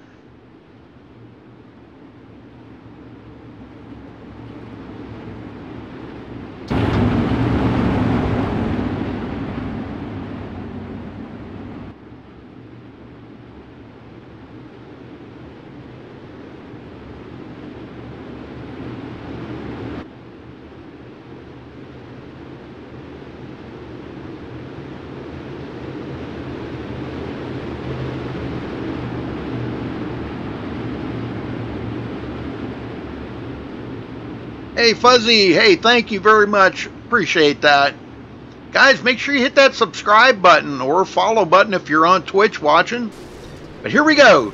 Hey, Fuzzy. Hey, thank you very much. Appreciate that. Guys, make sure you hit that subscribe button or follow button if you're on Twitch watching. But here we go.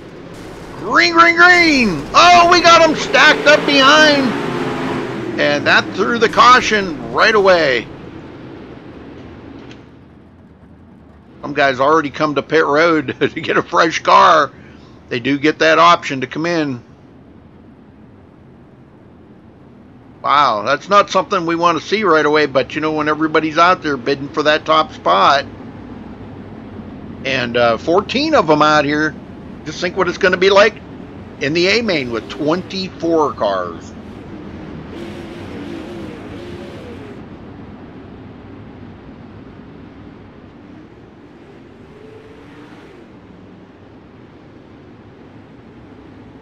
Green, green, green. Oh, we got them stacked up behind. And that threw the caution right away. Some guys already come to pit road to get a fresh car. They do get that option to come in. Wow, that's not something we want to see right away, but you know, when everybody's out there bidding for that top spot, and 14 of them out here, just think what it's going to be like in the A main with 24 cars.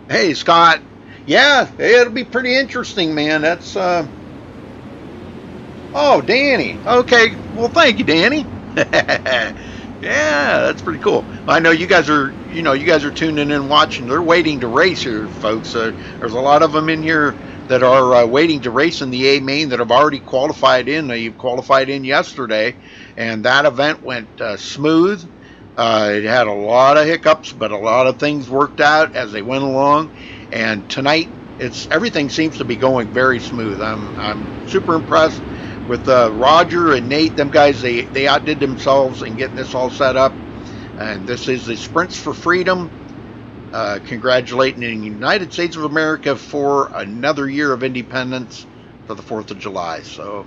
Hey, Scott. Yeah, it'll be pretty interesting, man. That's, oh, Danny. Okay, well, thank you, Danny. Yeah, that's pretty cool. I know you guys are, you guys are tuning in watching. They're waiting to race here, folks. There's a lot of them in here that are waiting to race in the A main that have already qualified in. You qualified in yesterday, and that event went smooth. It had a lot of hiccups, but a lot of things worked out as they went along. And tonight, everything seems to be going very smooth. I'm super impressed with Roger and Nate. Them guys, they outdid themselves in getting this all set up. And this is the Sprints for Freedom, congratulating the United States of America for another year of independence for the 4th of July. So,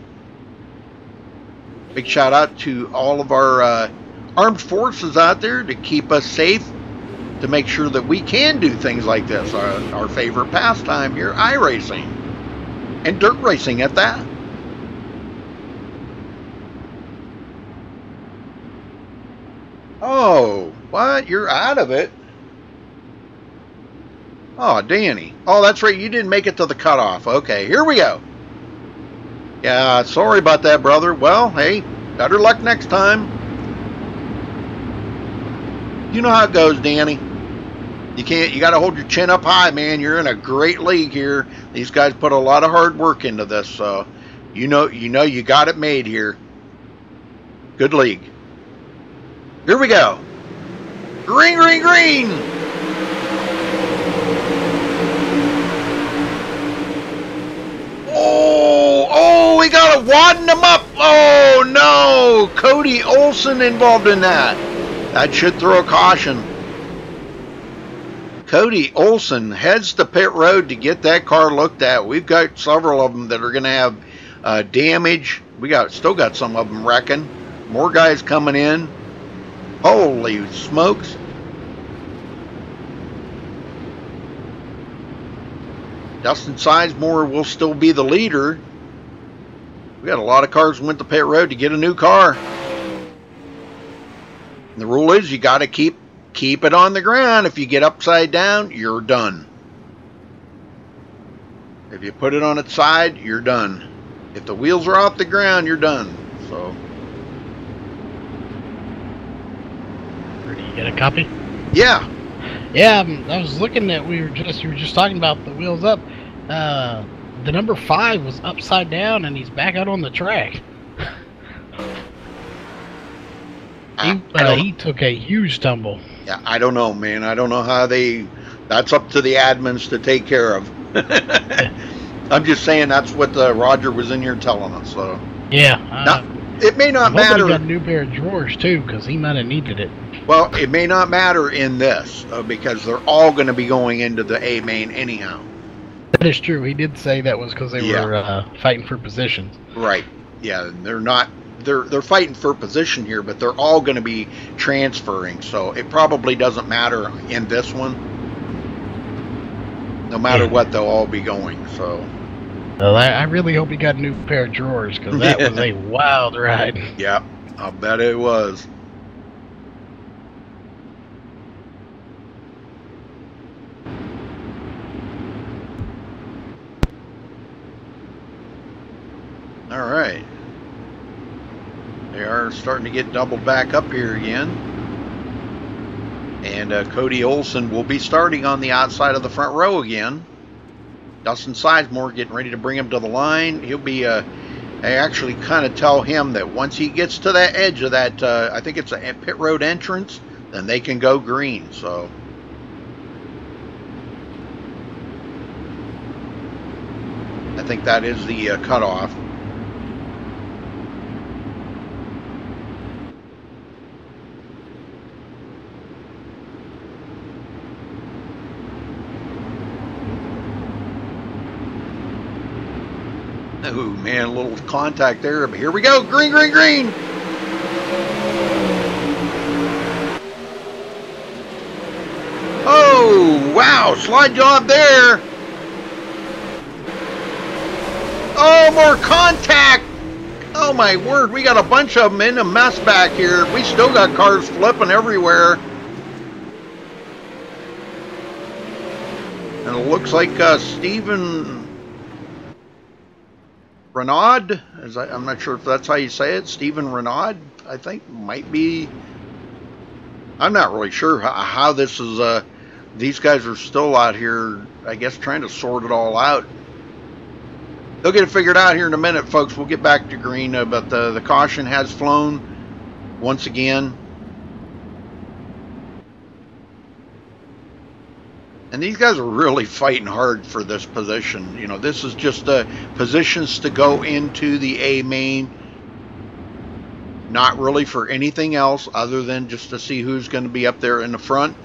big shout out to all of our armed forces out there to keep us safe, to make sure that we can do things like this. Our favorite pastime here, iRacing, and dirt racing at that. Oh, what? You're out of it? Oh, Danny. Oh, that's right. You didn't make it to the cutoff. Okay, here we go. Yeah, sorry about that, brother. Well, hey, better luck next time. You know how it goes, Danny. You got to hold your chin up high, man. You're in a great league here. These guys put a lot of hard work into this, so you know you got it made here. Good league. Here we go. Green, green, green. Oh, we got to widen them up. Oh, no. Cody Olson involved in that. That should throw a caution. Cody Olson heads to pit road to get that car looked at. We've got several of them that are going to have damage. We still got some of them wrecking. More guys coming in. Holy smokes. Dustin Sizemore will still be the leader. We got a lot of cars went to pit road to get a new car. And the rule is you got to keep it on the ground. If you get upside down, you're done. If you put it on its side, you're done. If the wheels are off the ground, you're done. So, you get a copy? Yeah. Yeah, I was looking at, you were just talking about the wheels up. The number 5 was upside down and he's back out on the track. He took a huge tumble. Yeah, I don't know, man. I don't know how that's up to the admins to take care of. I'm just saying that's what Roger was in here telling us. So yeah, it may not matter. He got a new pair of drawers too, because he might have needed it. Well, it may not matter in this because they're all going to be going into the A main anyhow. That is true. He did say that was because they were fighting for positions. Right. Yeah, they're not. They're fighting for position here, but they're all going to be transferring. So it probably doesn't matter in this one. No matter what, they'll all be going. So. Well, I really hope he got a new pair of drawers, because that was a wild ride. Yeah, I'll bet it was. All right. They are starting to get doubled back up here again. And Cody Olson will be starting on the outside of the front row again. Dustin Sizemore getting ready to bring him to the line. He'll be, I actually kind of tell him that once he gets to that edge of that, I think it's a pit road entrance, then they can go green. So. I think that is the cutoff. Oh man, a little contact there, but here we go. Green, green, green. Oh, wow, slide job there. Oh, more contact. Oh my word, we got a bunch of them in a mess back here. We still got cars flipping everywhere. And it looks like Stephen Renaud, I'm not sure if that's how you say it. Stephen Renaud, I think, might be. I'm not really sure how this is. These guys are still out here, I guess, trying to sort it all out. They'll get it figured out here in a minute, folks. We'll get back to green, but the caution has flown once again. And these guys are really fighting hard for this position. You know, this is just positions to go into the A main. Not really for anything else other than just to see who's going to be up there in the front.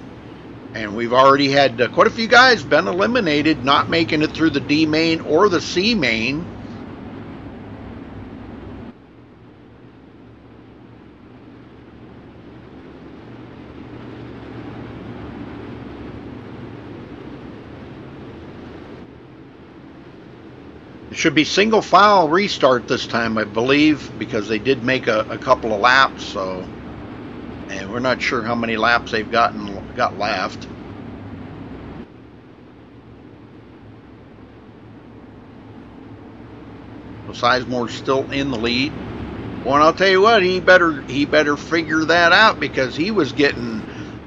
And we've already had quite a few guys been eliminated, not making it through the D main or the C main. It should be single file restart this time, I believe, because they did make a couple of laps. So, and we're not sure how many laps they've got left. So Sizemore's still in the lead. Well, and I'll tell you what, he better figure that out, because he was getting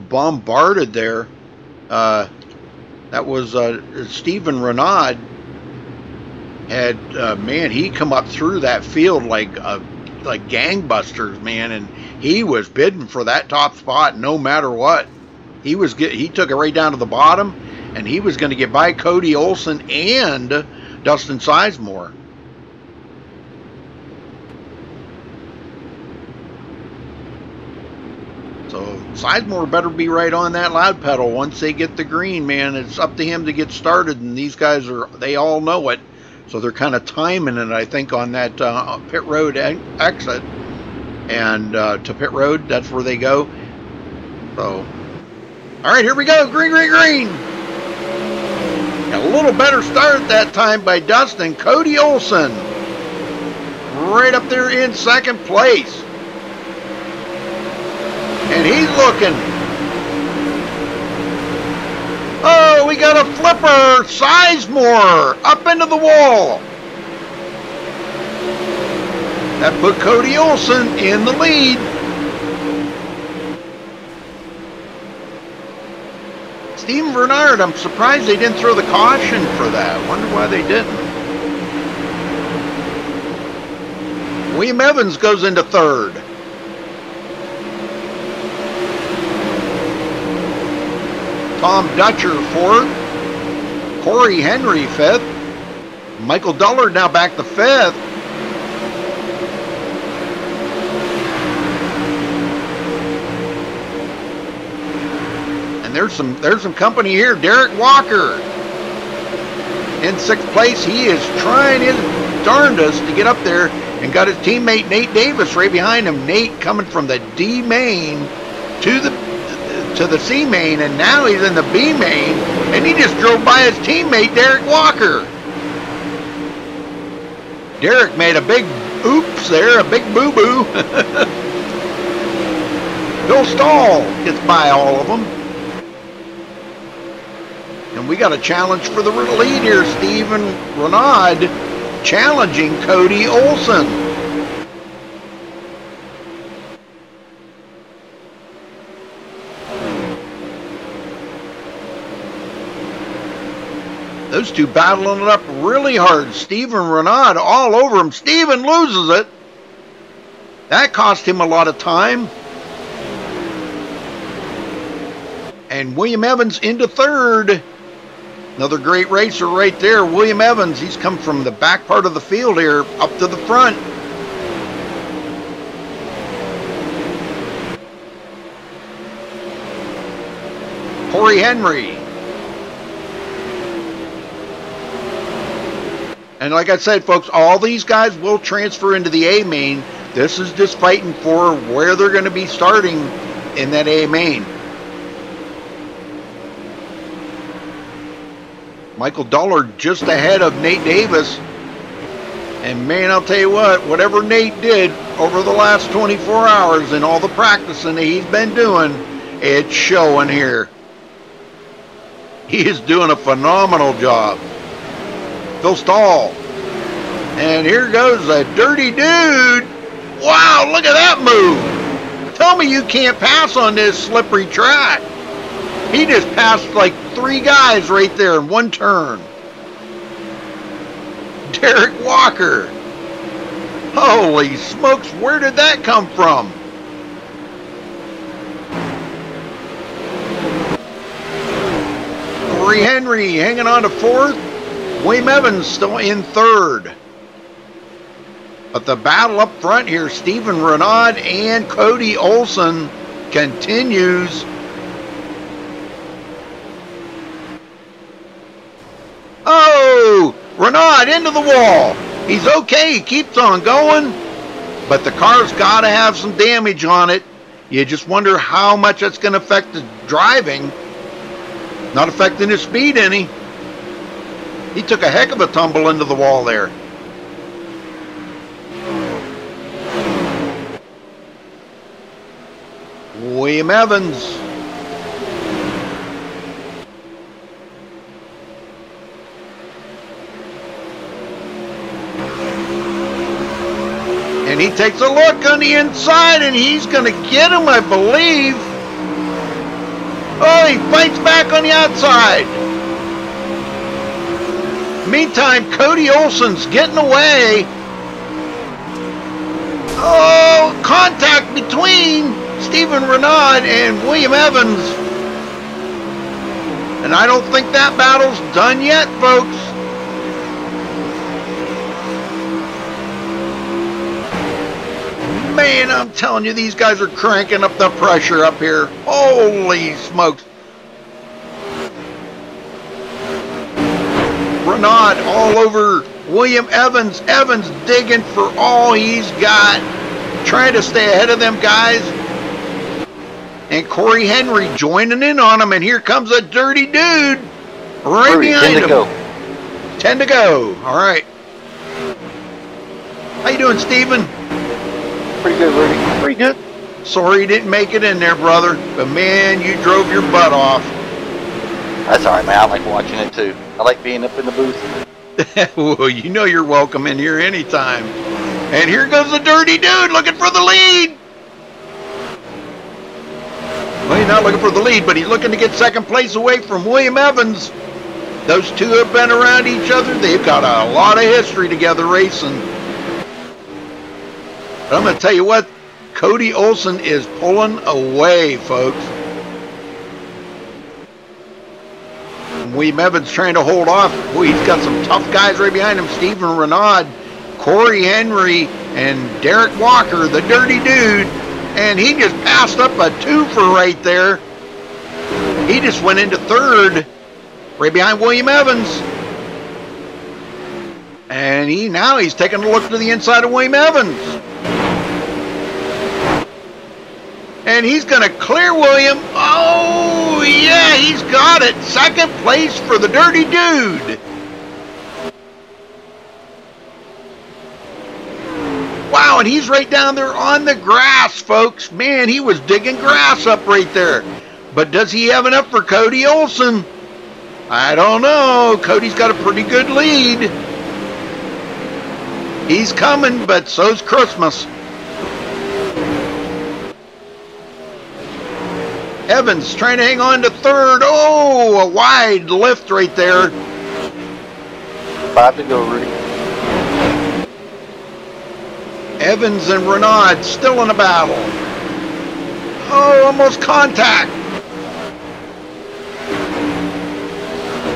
bombarded there. That was Stephen Renaud. Had man, he come up through that field like gangbusters, man, and he was bidding for that top spot no matter what. He took it right down to the bottom, and he was going to get by Cody Olson and Dustin Sizemore. So Sizemore better be right on that loud pedal once they get the green, man. It's up to him to get started, and these guys they all know it. So they're kind of timing it, I think, on that pit road exit. And to pit road, that's where they go. So, all right, here we go. Green, green, green. A little better start that time by Dustin. Cody Olson right up there in second place. And he's looking. Oh, we got a flipper. Sizemore up into the wall. That put Cody Olson in the lead. Stephen Bernard, I'm surprised they didn't throw the caution for that. Wonder why they didn't. William Evans goes into third. Tom Dutcher fourth. Corey Henry fifth. Michael Dullard now back to fifth. And there's some company here. Derek Walker in sixth place. He is trying his darndest to get up there, and got his teammate Nate Davis right behind him. Nate coming from the D main to the C main, and now he's in the B main, and he just drove by his teammate Derek Walker. Derek made a big oops there, a big boo-boo. Bill Stahl gets by all of them. And we got a challenge for the lead here. Stephen Renaud challenging Cody Olson. Those two battling it up really hard. Stephen Renaud all over him. Stephen loses it. That cost him a lot of time. And William Evans into third. Another great racer right there, William Evans. He's come from the back part of the field here up to the front. Corey Henry. And like I said, folks, all these guys will transfer into the A main. This is just fighting for where they're going to be starting in that A main. Michael Dullard just ahead of Nate Davis. And man, I'll tell you what, whatever Nate did over the last 24 hours and all the practicing that he's been doing, it's showing here. He is doing a phenomenal job. Phil Stahl. And here goes a dirty dude. Wow, look at that move. Tell me you can't pass on this slippery track. He just passed like 3 guys right there in one turn. Derek Walker. Holy smokes, where did that come from? Corey Henry hanging on to 4th. William Evans still in 3rd. But the battle up front here, Stephen Renaud and Cody Olson continues. Oh, Renaud into the wall. He's okay, he keeps on going. But the car's got to have some damage on it. You just wonder how much that's going to affect the driving. Not affecting his speed any. He took a heck of a tumble into the wall there. William Evans. And he takes a look on the inside and he's going to get him, I believe. Oh, he fights back on the outside. Meantime, Cody Olson's getting away. Oh, contact between Stephen Renaud and William Evans. And I don't think that battle's done yet, folks. Man, I'm telling you, these guys are cranking up the pressure up here. Holy smokes. Renaud all over William Evans. Evans digging for all he's got, trying to stay ahead of them guys. And Corey Henry joining in on him, and here comes a dirty dude right behind him. 10 to go. All right. How you doing, Steven? Pretty good, Rudy. Pretty good. Sorry you didn't make it in there, brother. But man, you drove your butt off. That's all right, man. I like watching it too. I like being up in the booth. Well, you know you're welcome in here anytime. And here goes the dirty dude looking for the lead. Well, he's not looking for the lead, but he's looking to get second place away from William Evans. Those two have been around each other. They've got a lot of history together racing. But I'm going to tell you what, Cody Olson is pulling away, folks. And William Evans trying to hold off. Boy, he's got some tough guys right behind him. Stephen Renaud, Corey Henry, and Derek Walker, the dirty dude. And he just passed up a twofer right there. He just went into 3rd, right behind William Evans. And now he's taking a look to the inside of William Evans. And he's going to clear William. Oh, yeah, he's got it. Second place for the dirty dude. Wow, and he's right down there on the grass, folks. Man, he was digging grass up right there. But does he have enough for Cody Olson? I don't know. Cody's got a pretty good lead. He's coming, but so's Christmas. Evans trying to hang on to 3rd. Oh, a wide lift right there. 5 to go, Rudy. Evans and Renaud still in a battle. Oh, almost contact.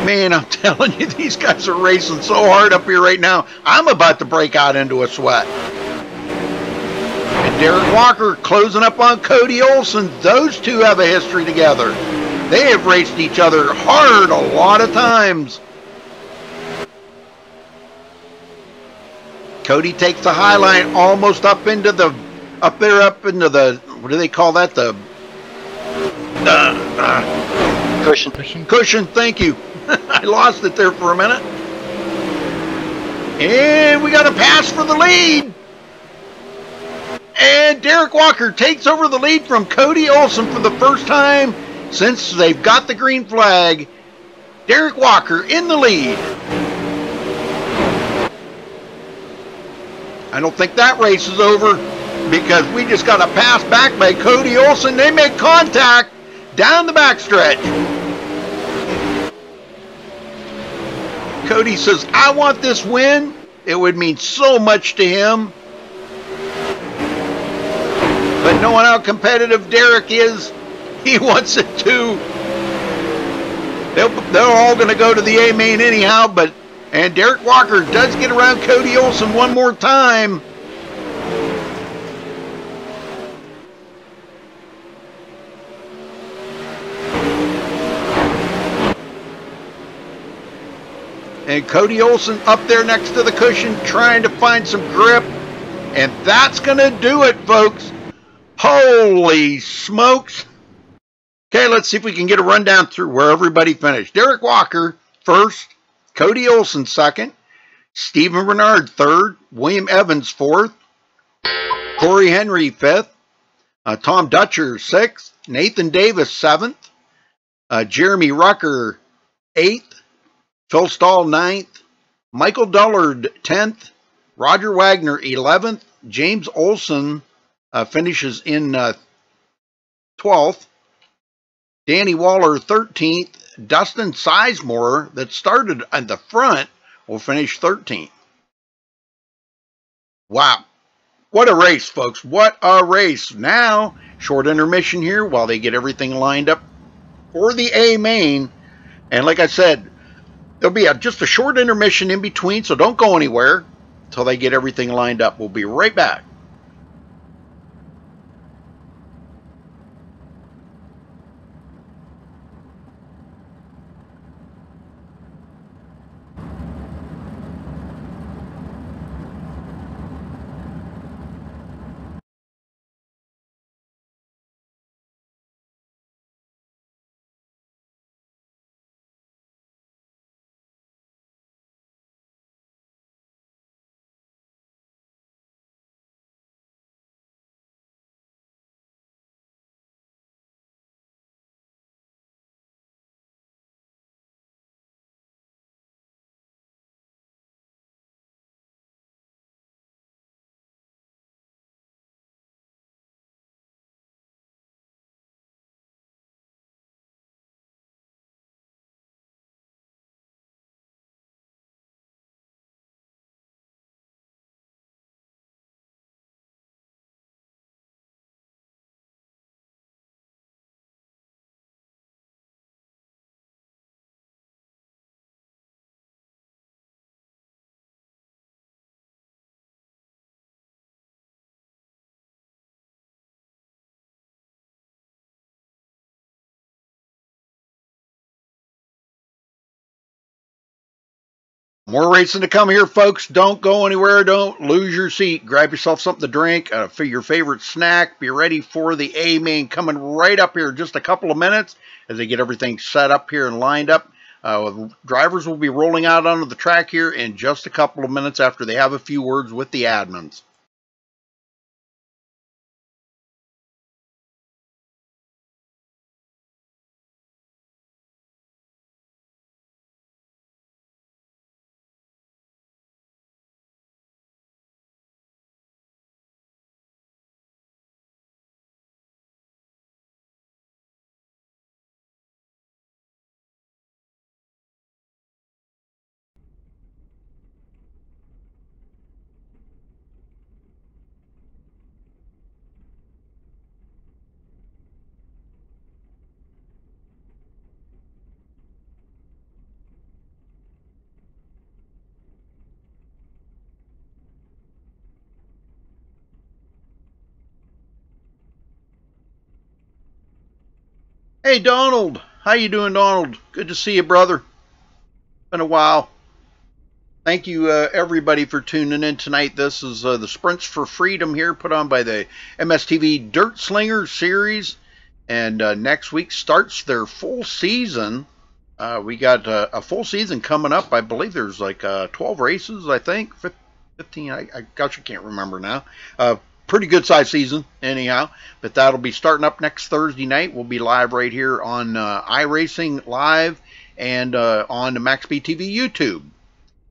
Man, I'm telling you, these guys are racing so hard up here right now. I'm about to break out into a sweat. And Derek Walker closing up on Cody Olson. Those two have a history together. They have raced each other hard a lot of times. Cody takes the high line almost up into the, up the, what do they call that? The Cushion, thank you. I lost it there for a minute. And we got a pass for the lead. And Derek Walker takes over the lead from Cody Olson for the first time since they've got the green flag. Derek Walker in the lead. I don't think that race is over because we just got a pass back by Cody Olson. They make contact down the backstretch. Cody says, I want this win. It would mean so much to him. But knowing how competitive Derek is, he wants it too. They're all going to go to the A main anyhow, and Derek Walker does get around Cody Olson one more time. And Cody Olson up there next to the cushion trying to find some grip. And that's going to do it, folks. Holy smokes. Okay, let's see if we can get a rundown through where everybody finished. Derek Walker first. Cody Olson second. Stephen Bernard third. William Evans fourth. Corey Henry fifth. Tom Dutcher sixth. Nathan Davis seventh. Jeremy Rucker eighth. Phil Stahl 9th, Michael Dullard 10th, Roger Wagner 11th, James Olson finishes in 12th, Danny Waller 13th, Dustin Sizemore that started at the front will finish 13th. Wow, what a race, folks, what a race. Now, short intermission here while they get everything lined up for the A main, and like I said, there'll be just a short intermission in between, so don't go anywhere until they get everything lined up. We'll be right back. More racing to come here, folks. Don't go anywhere. Don't lose your seat. Grab yourself something to drink, for your favorite snack. Be ready for the A main coming right up here in just a couple of minutes as they get everything set up here and lined up. Drivers will be rolling out onto the track here in just a couple of minutes after they have a few words with the admins. Hey, Donald. How you doing, Donald? Good to see you, brother. Been a while. Thank you, everybody, for tuning in tonight. This is the Sprints for Freedom here, put on by the MSTV Dirt Slinger series. And next week starts their full season. We got a full season coming up. I believe there's like 12 races, I think. 15, gosh, I can't remember now. Pretty good size season, anyhow. But that'll be starting up next Thursday night. We'll be live right here on iRacing Live and on the MaxSpeedTV YouTube.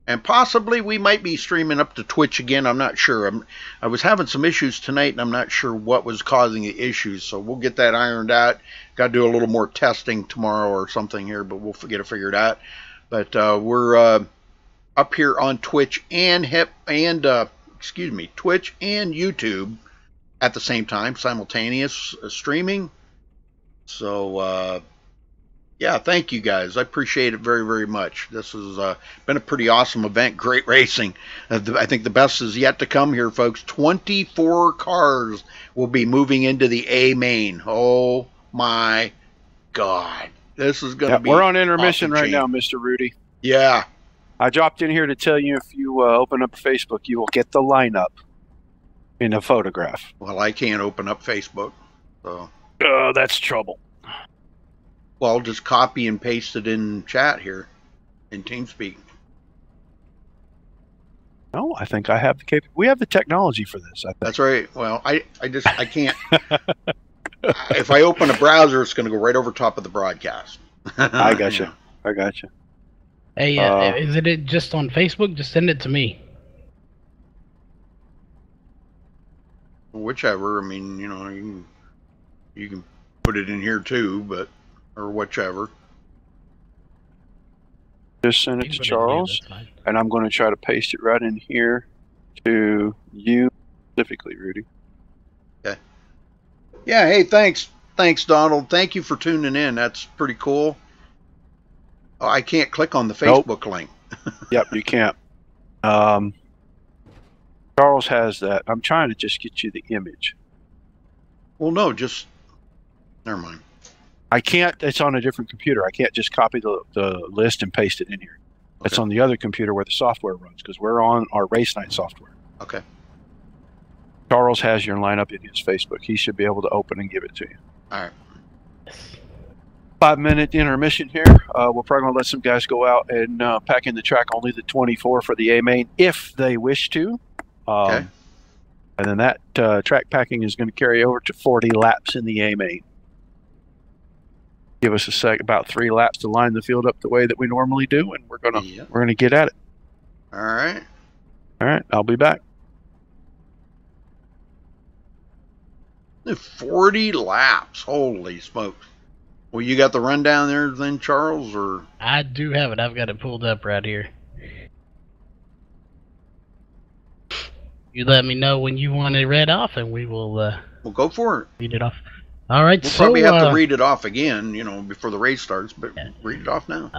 And possibly we might be streaming up to Twitch again. I'm not sure. I was having some issues tonight, and I'm not sure what was causing the issues. So we'll get that ironed out. Got to do a little more testing tomorrow or something here, but we'll get it figured out. But we're up here on Twitch and Twitch and YouTube at the same time, simultaneous streaming. So yeah, thank you guys. I appreciate it very, very much. This has been a pretty awesome event. Great racing. I think the best is yet to come here, folks. 24 cars will be moving into the A main. Oh my God. This is going to be we're on intermission awesome right now, Mr. Rudy. Yeah. I dropped in here to tell you if you open up Facebook, you will get the lineup in a photograph. Well, I can't open up Facebook. So. That's trouble. Well, just copy and paste it in chat here in TeamSpeak. No, I think I have the we have the technology for this. I think. That's right. Well, I can't. If I open a browser, it's going to go right over top of the broadcast. I gotcha. I gotcha. Hey, is it just on Facebook? Just send it to me. Whichever. I mean, you know, you can put it in here too, but or whichever. Just send it to Charles, and I'm going to try to paste it right in here to you specifically, Rudy. Okay. Yeah. Hey, thanks, Donald. Thank you for tuning in. That's pretty cool. Oh, I can't click on the Facebook link. Yep, you can't. Charles has that. I'm trying to just get you the image. Well, no, just never mind. I can't. It's on a different computer. I can't just copy the list and paste it in here. Okay. It's on the other computer where the software runs because we're on our race night software. Okay. Charles has your lineup in his Facebook. He should be able to open and give it to you. All right. 5-minute intermission here. We're probably going to let some guys go out and pack in the track, only the 24 for the A main if they wish to. Okay. And then that track packing is going to carry over to 40 laps in the A main. Give us about 3 laps to line the field up the way that we normally do, and we're gonna get at it. All right. All right. I'll be back. 40 laps. Holy smokes. Well, you got the rundown there then, Charles, or? I do have it. I've got it pulled up right here. You let me know when you want it read off, and we will. We'll go for it. Read it off. All right. We'll probably have to read it off again, you know, before the race starts. But read it off now.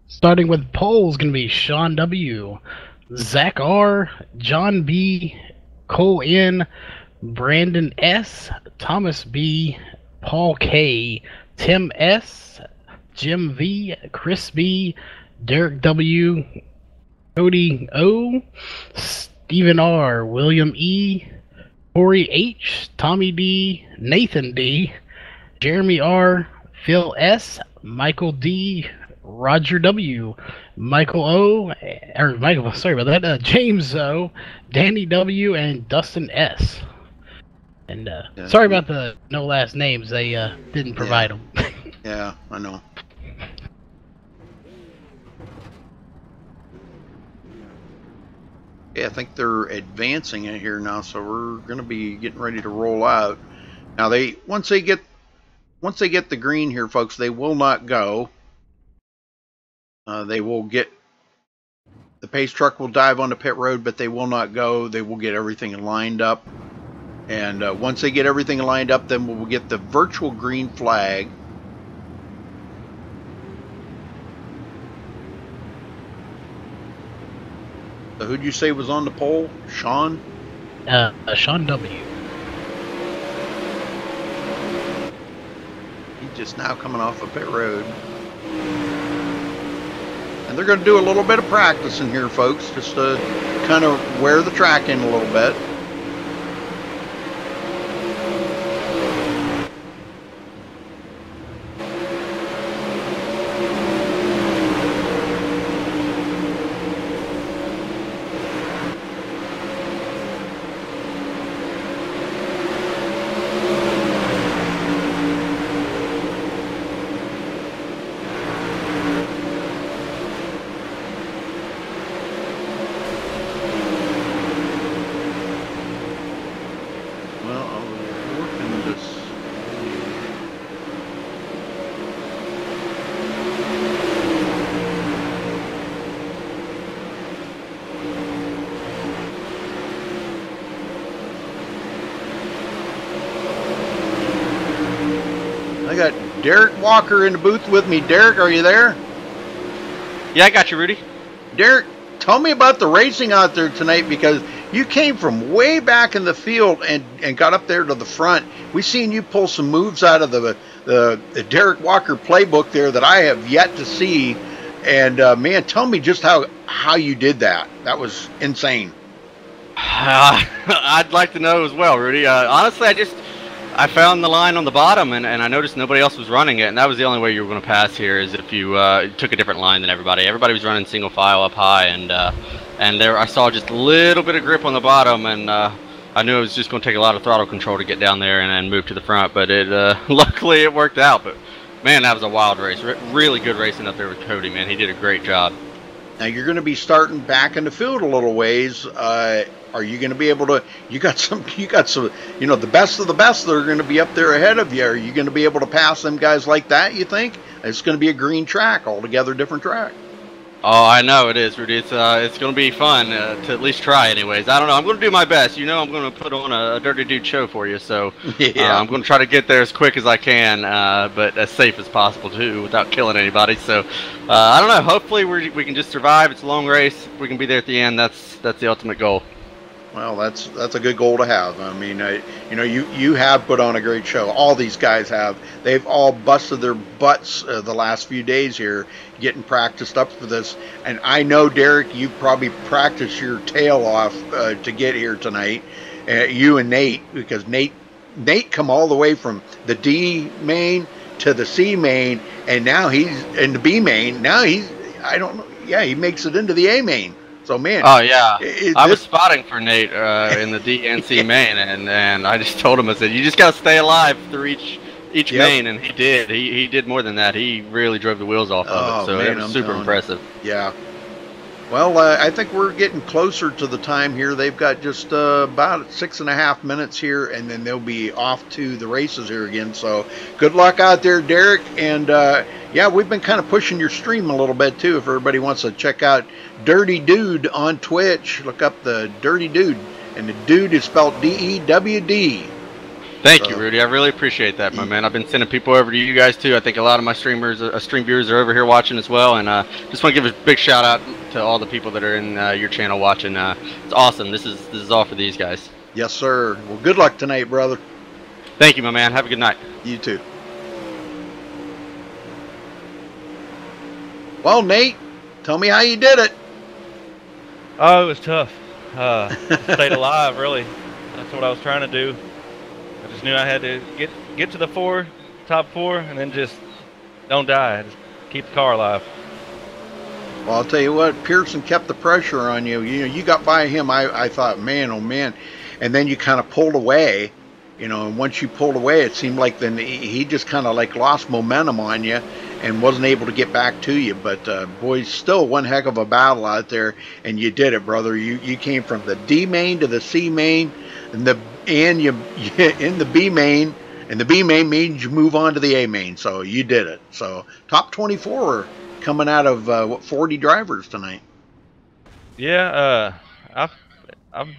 Starting with polls, going to be Sean W, Zach R, John B, Cole N, Brandon S, Thomas B, Paul K, Tim S, Jim V, Chris B, Derek W, Cody O, Stephen R, William E, Corey H, Tommy D, Nathan D, Jeremy R, Phil S, Michael D, Roger W, Michael O, or Michael, sorry about that, James O, Danny W, and Dustin S. And sorry about the no last names. They didn't provide them. Yeah, I know. Yeah, I think they're advancing it here now, so we're going to be getting ready to roll out. Now once they get the green here, folks, they will not go. They will get the pace truck will dive onto pit road, but they will not go. They will get everything lined up, and once they get everything lined up, then we'll get the virtual green flag. So who'd you say was on the pole? Sean? Sean W. He's just now coming off a pit road. And they're going to do a little bit of practicing here, folks, just to kind of wear the track in a little bit. I got Derek Walker in the booth with me. Derek, are you there? Yeah, I got you, Rudy. Derek, tell me about the racing out there tonight, because you came from way back in the field and got up there to the front. We seen you pull some moves out of the Derek Walker playbook there that I have yet to see. And man, tell me just how you did that. That was insane. I'd like to know as well, Rudy. Honestly, I found the line on the bottom, and I noticed nobody else was running it, and that was the only way you were going to pass here, is if you took a different line than everybody. Everybody was running single file up high, and there I saw just a little bit of grip on the bottom, and I knew it was just going to take a lot of throttle control to get down there and move to the front, but luckily it worked out. But man, that was a wild race. Really good racing up there with Cody, man. He did a great job. Now you're going to be starting back in the field a little ways. Are you going to be able to? You got some. You know, the best of the best that are going to be up there ahead of you. Are you going to be able to pass them guys like that? You think it's going to be a green track, altogether different track? Oh, I know it is, Rudy. It's going to be fun to at least try, anyways. I don't know. I'm going to do my best. You know, I'm going to put on a Dirty Dude show for you. So yeah. I'm going to try to get there as quick as I can, but as safe as possible too, without killing anybody. So I don't know. Hopefully we can just survive. It's a long race. If we can be there at the end, that's the ultimate goal. Well, that's a good goal to have. I mean, you know, you have put on a great show. All these guys have. They've all busted their butts the last few days here, getting practiced up for this. And I know, Derek, you probably practiced your tail off to get here tonight. You and Nate, because Nate come all the way from the D main to the C main, and now he's in the B main. Now I don't know. Yeah, he makes it into the A main. So man, oh yeah, I was spotting for Nate in the D and C main, and I just told him, I said, you just got to stay alive through each main, and he did. He did more than that. He really drove the wheels off of it, so man, it was super impressive. Yeah. Well, I think we're getting closer to the time here. They've got just about 6.5 minutes here, and then they'll be off to the races here again. So good luck out there, Derek. And yeah, we've been kind of pushing your stream a little bit too. If everybody wants to check out Dirty Dude on Twitch, look up the Dirty Dude, and the dude is spelled D-E-W-D. Thank you, Rudy. I really appreciate that, my man. I've been sending people over to you guys too. I think a lot of my stream viewers are over here watching as well, and just want to give a big shout out to all the people that are in your channel watching. It's awesome. This is all for these guys. Yes, sir. Well, good luck tonight, brother. Thank you, my man. Have a good night. You too. Well, Nate, tell me how you did it. Oh, it was tough. Stayed alive, really. That's what I was trying to do. I just knew I had to get to the top four, and then just don't die. Just keep the car alive. Well, I'll tell you what, Pearson kept the pressure on you. You know, you got by him. I thought, man, oh man, and then you kind of pulled away. You know, and once you pulled away, it seemed like then he just kind of like lost momentum on you and wasn't able to get back to you. But boy, still one heck of a battle out there, and you did it, brother. You came from the D main to the C main, and you in the B main, and the B main means you move on to the A main. So you did it. So top 24 coming out of what, 40 drivers tonight. Yeah, I've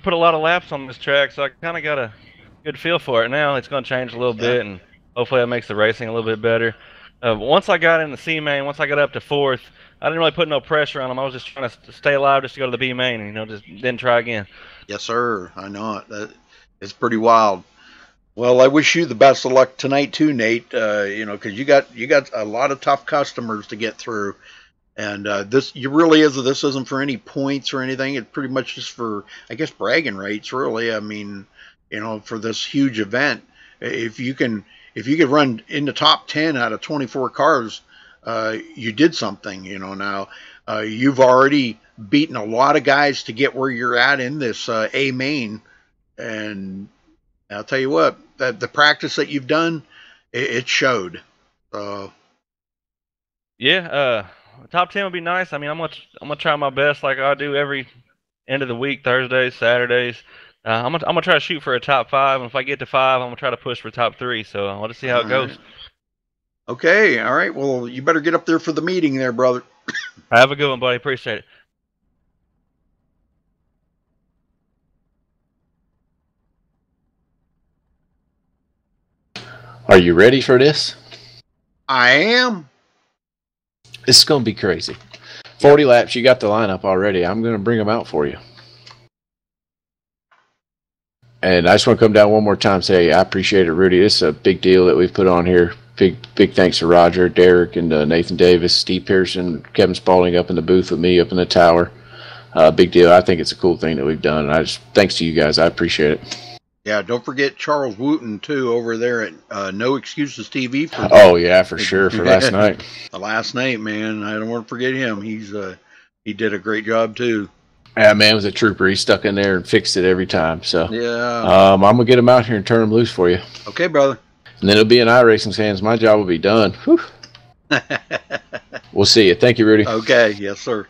put a lot of laps on this track, so I kind of got a good feel for it now. It's going to change a little bit, and hopefully that makes the racing a little bit better. Once I got in the C main, once I got up to 4th, I didn't really put no pressure on them. I was just trying to stay alive just to go to the B main, and, you know, just then try again. Yes, sir. I know it. It's pretty wild. Well, I wish you the best of luck tonight too, Nate. Because you got a lot of tough customers to get through, and this isn't for any points or anything. It's pretty much just for, I guess, bragging rights. Really, I mean, for this huge event, if you could run in the top 10 out of 24 cars, you did something. Now you've already beaten a lot of guys to get where you're at in this A main, and I'll tell you what, the practice that you've done, it showed. Yeah, top 10 would be nice. I mean, I'm gonna try my best like I do every end of the week, Thursdays, Saturdays. I'm gonna try to shoot for a top 5, and if I get to 5, I'm gonna try to push for top 3. So I'll just see how it goes. Right. Okay, all right. Well, you better get up there for the meeting there, brother. Have a good one, buddy. Appreciate it. Are you ready for this? I am. This is going to be crazy. 40 laps, you got the lineup already. I'm going to bring them out for you. And I just want to come down one more time and say I appreciate it, Rudy. This is a big deal that we've put on here. Big thanks to Roger, Derek, and Nathan Davis, Steve Pearson, Kevin Spalding up in the booth with me up in the tower. Big deal. I think it's a cool thing that we've done. And thanks to you guys. I appreciate it. Yeah, don't forget Charles Wooten, too, over there at No Excuses TV. Oh, yeah, for sure, for last night. Last night, man. I don't want to forget him. He did a great job, too. Yeah, man was a trooper. He stuck in there and fixed it every time. So yeah, I'm going to get him out here and turn him loose for you. Okay, brother. And then it'll be in iRacing's hands. My job will be done. Whew. We'll see you. Thank you, Rudy. Okay, yes, sir.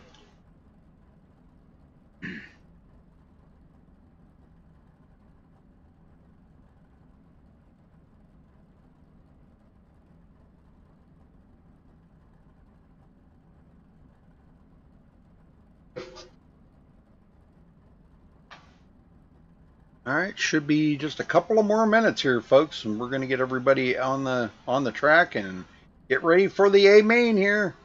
All right, should be just a couple of more minutes here, folks, and we're going to get everybody on the track and get ready for the A main here.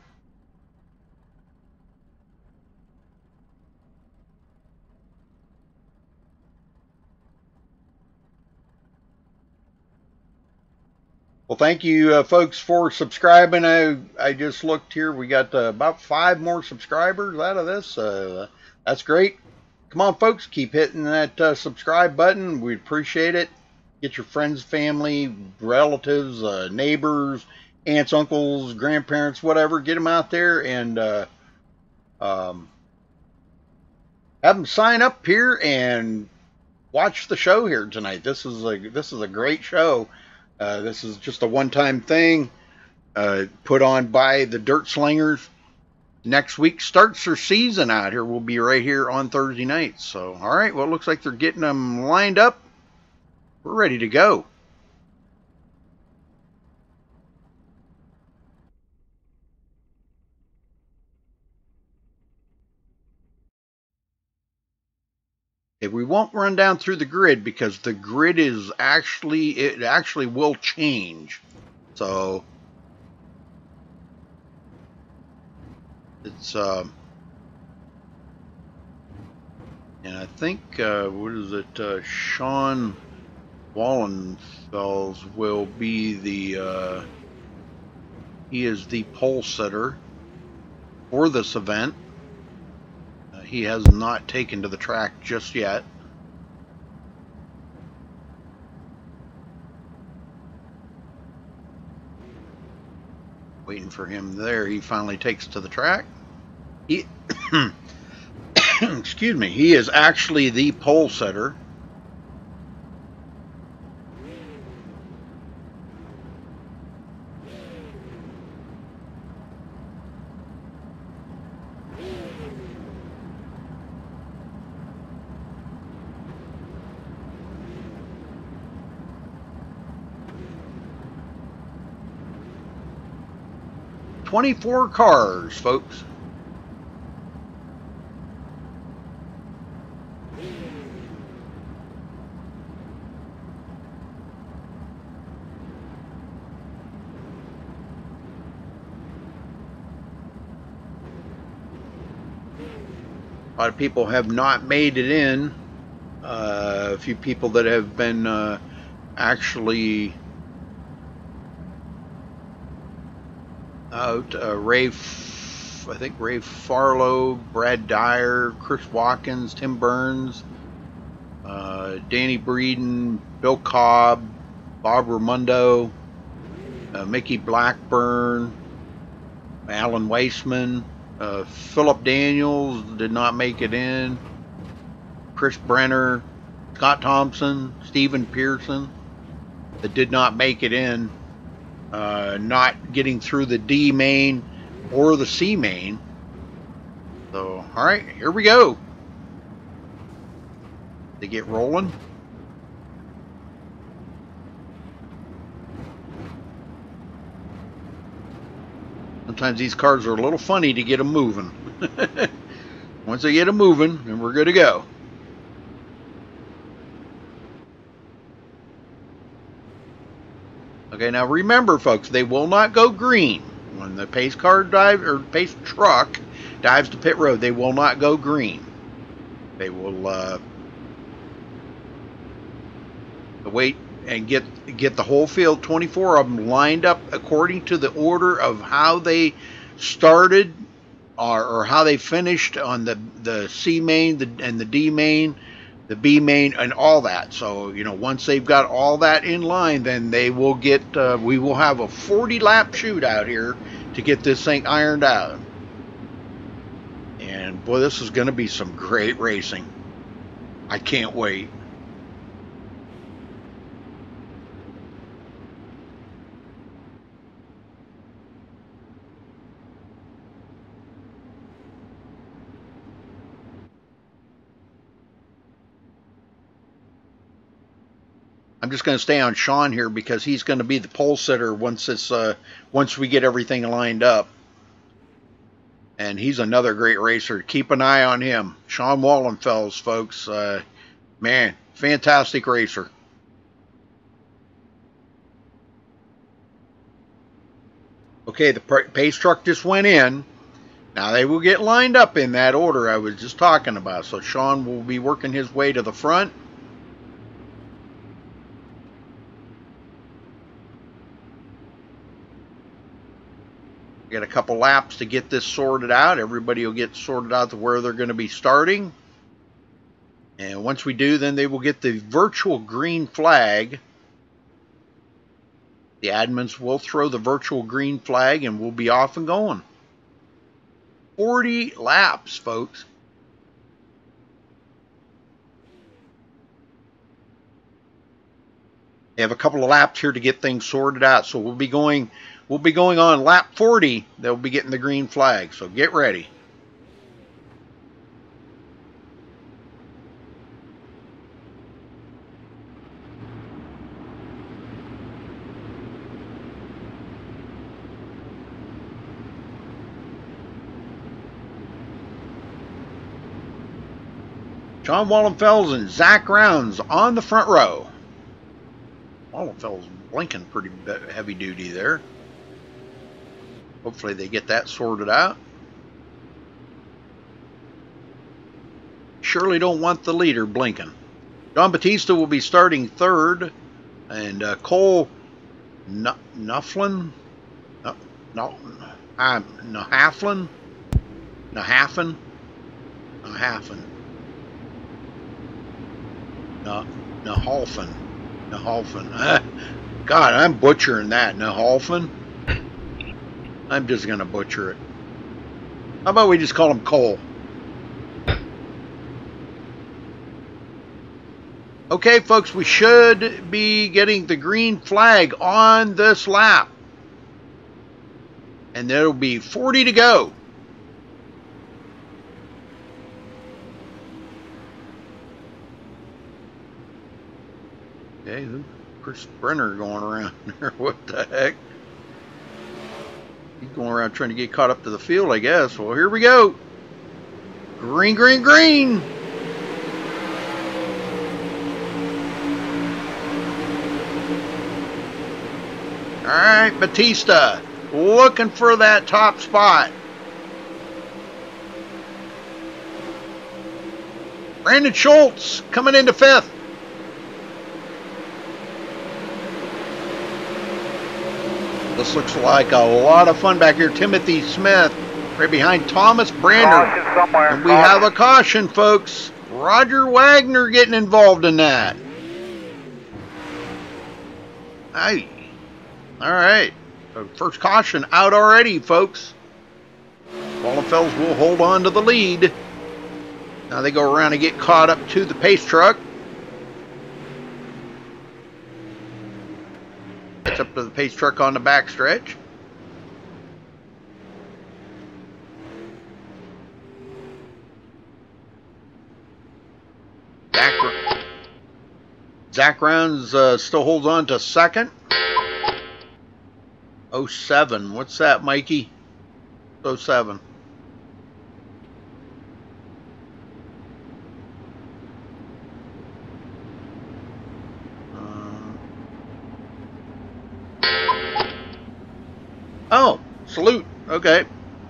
Well, thank you, folks, for subscribing. I just looked here. We got about 5 more subscribers out of this. That's great. Come on, folks, keep hitting that subscribe button. We'd appreciate it. Get your friends, family, relatives, neighbors, aunts, uncles, grandparents, whatever. Get them out there and have them sign up here and watch the show here tonight. This is a great show. This is just a one-time thing put on by the Dirt Slingers. Next week starts their season out here. We'll be right here on Thursday nights. So, all right. Well, it looks like they're getting them lined up. We're ready to go. We won't run down through the grid because the grid actually will change. So it's and I think what is it? Sean Wallenfels will be the he is the pole sitter for this event. He has not taken to the track just yet. Waiting for him there. He finally takes to the track. He, excuse me, he is actually the pole setter. "24 cars, folks." A lot of people have not made it in. A few people that have been actually out. I think Ray Farlow, Brad Dyer, Chris Watkins, Tim Burns, Danny Breeden, Bill Cobb, Bob Ramundo, Mickey Blackburn, Alan Weissman, Philip Daniels did not make it in, Chris Brenner, Scott Thompson, Stephen Pearson that did not make it in, not getting through the D main or the C main. So, all right, here we go. They get rolling. Sometimes these cars are a little funny to get them moving. Once they get them moving, then we're good to go. Okay, now remember, folks, they will not go green. When the pace car dive or pace truck dives to pit road, they will not go green. They will wait and get the whole field, 24 of them, lined up according to the order of how they started or how they finished on the C main and the D main, the B main, and all that. So, you know, once they've got all that in line, then they will get, we will have a 40-lap shootout here to get this thing ironed out. And boy, this is going to be some great racing. I can't wait. I'm just going to stay on Sean here because he's going to be the pole sitter once we get everything lined up. And he's another great racer. Keep an eye on him. Sean Wallenfels, folks. Man, fantastic racer. Okay, the pace truck just went in. Now they will get lined up in that order I was just talking about. So Sean will be working his way to the front. Got a couple laps to get this sorted out. Everybody will get sorted out to where they're going to be starting. And once we do, then they will get the virtual green flag. The admins will throw the virtual green flag and we'll be off and going. 40 laps, folks. They have a couple of laps here to get things sorted out. So we'll be going on lap 40. They'll be getting the green flag. So get ready. John Wallenfels and Zach Rounds on the front row. Wallenfels blinking pretty heavy duty there. Hopefully they get that sorted out. Surely don't want the leader blinking. John Batista will be starting third. And Cole Nufflin? Nahafen? God, I'm butchering that. Nahalfen. I'm just going to butcher it. How about we just call him Cole? Okay, folks, we should be getting the green flag on this lap. And there'll be 40 to go. Okay, Chris Brenner going around there. What the heck? He's going around trying to get caught up to the field, I guess. Well, here we go. Green, green, green. All right, Batista looking for that top spot. Brandon Schultz coming into fifth. This looks like a lot of fun back here. Timothy Smith right behind Thomas Brander. And we have a caution, folks. Roger Wagner getting involved in that. Aye. All right. First caution out already, folks. Wallenfels will hold on to the lead. Now they go around and get caught up to the pace truck. It's up to the pace truck on the back stretch. Zach Rounds still holds on to second. 07. What's that, Mikey? 07. Oh, salute. Okay.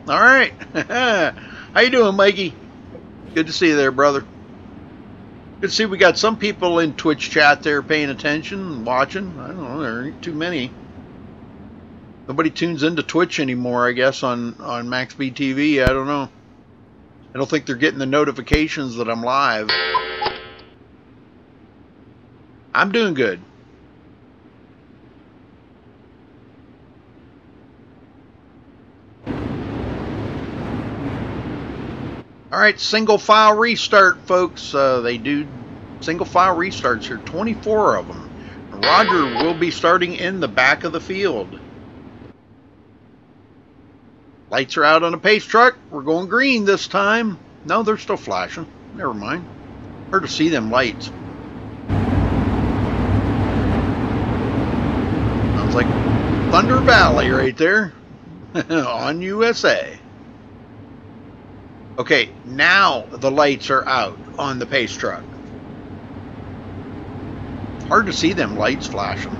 All right. How you doing, Mikey? Good to see you there, brother. Good to see we got some people in Twitch chat there paying attention, watching. I don't know, there ain't too many. Nobody tunes into Twitch anymore, I guess, on MaxSpeedTV. I don't know. I don't think they're getting the notifications that I'm live. I'm doing good. All right, single file restart, folks. They do single file restarts here, 24 of them. Roger will be starting in the back of the field. Lights are out on the pace truck. We're going green this time. No, they're still flashing. Never mind. Hard to see them lights. Sounds like Thunder Valley right there on USA. Okay, now the lights are out on the pace truck. Hard to see them lights flashing.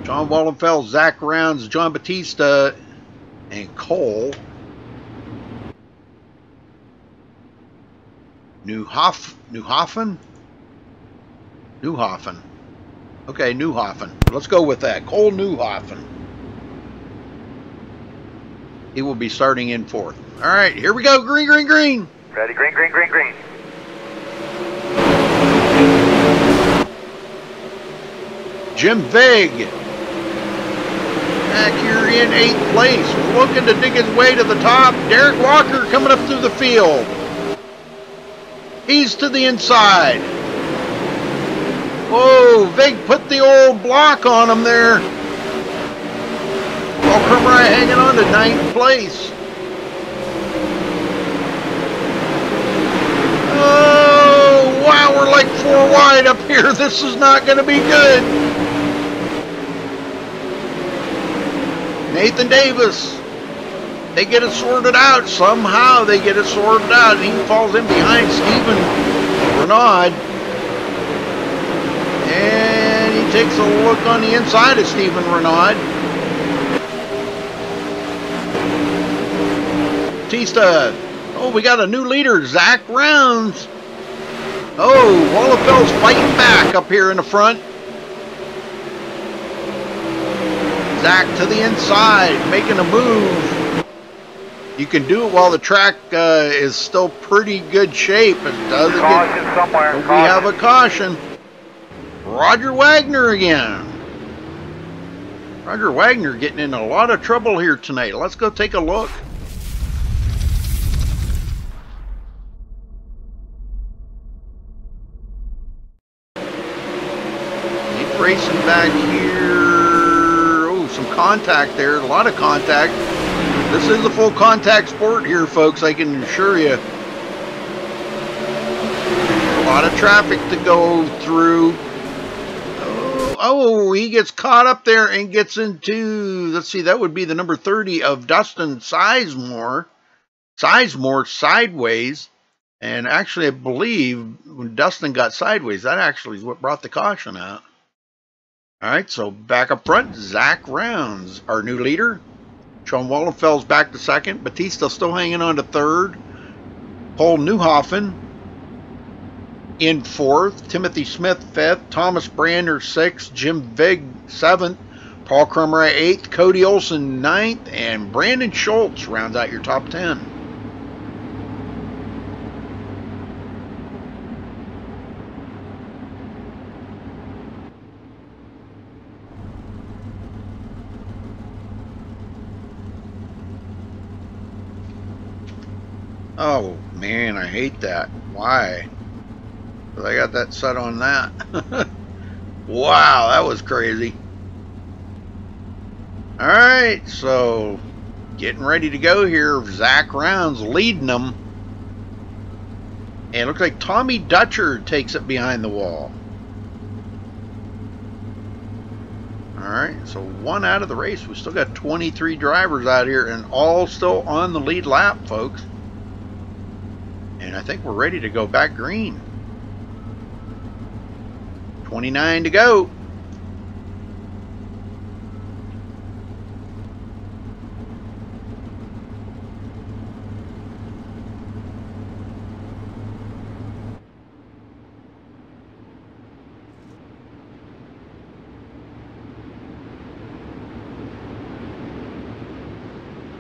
John Wallenfels, Zach Rounds, John Batista, and Cole. Newhoffen? Newhoffen. Okay, Newhoffen. Let's go with that. Cole Newhoffen. He will be starting in fourth. All right, here we go. Green, green, green. Ready, green, green, green, green. Jim Vague. Back here in 8th place. Looking to dig his way to the top. Derek Walker coming up through the field. He's to the inside. Oh, Vig put the old block on him there. Paul Kermrye hanging on to 9th place. Oh, wow, we're like 4 wide up here. This is not going to be good. Nathan Davis. They get it sorted out. Somehow they get it sorted out. He falls in behind Stephen Renaud. And he takes a look on the inside of Stephen Renaud. Batista. Oh, we got a new leader, Zach Rounds. Oh, Wallenfeld's fighting back up here in the front. Zach to the inside, making a move. You can do it while the track is still pretty good shape. It doesn't get, somewhere. We have a caution. Roger Wagner again. Roger Wagner getting in a lot of trouble here tonight. Let's go take a look. Keep racing back here. Oh, some contact there. A lot of contact. This is a full contact sport here, folks. I can assure you. A lot of traffic to go through. Oh, he gets caught up there and gets into, let's see, that would be the number 30 of Dustin Sizemore. Sizemore sideways. And actually, I believe when Dustin got sideways, that actually is what brought the caution out. All right, so back up front, Zach Rounds, our new leader. Sean Wallenfeld's back to second. Batista still hanging on to third. Paul Newhoffen In 4th, Timothy Smith 5th, Thomas Brander 6th, Jim Vig 7th, Paul Crummer 8th, Cody Olson 9th, and Brandon Schultz rounds out your top 10. Oh man, I hate that. Why? Because I got that set on that. Wow, that was crazy. Alright, so getting ready to go here. Zach Rounds leading them. And it looks like Tommy Dutcher takes it behind the wall. Alright, so 1 out of the race. We still got 23 drivers out here and all still on the lead lap, folks. And I think we're ready to go back green. 29 to go.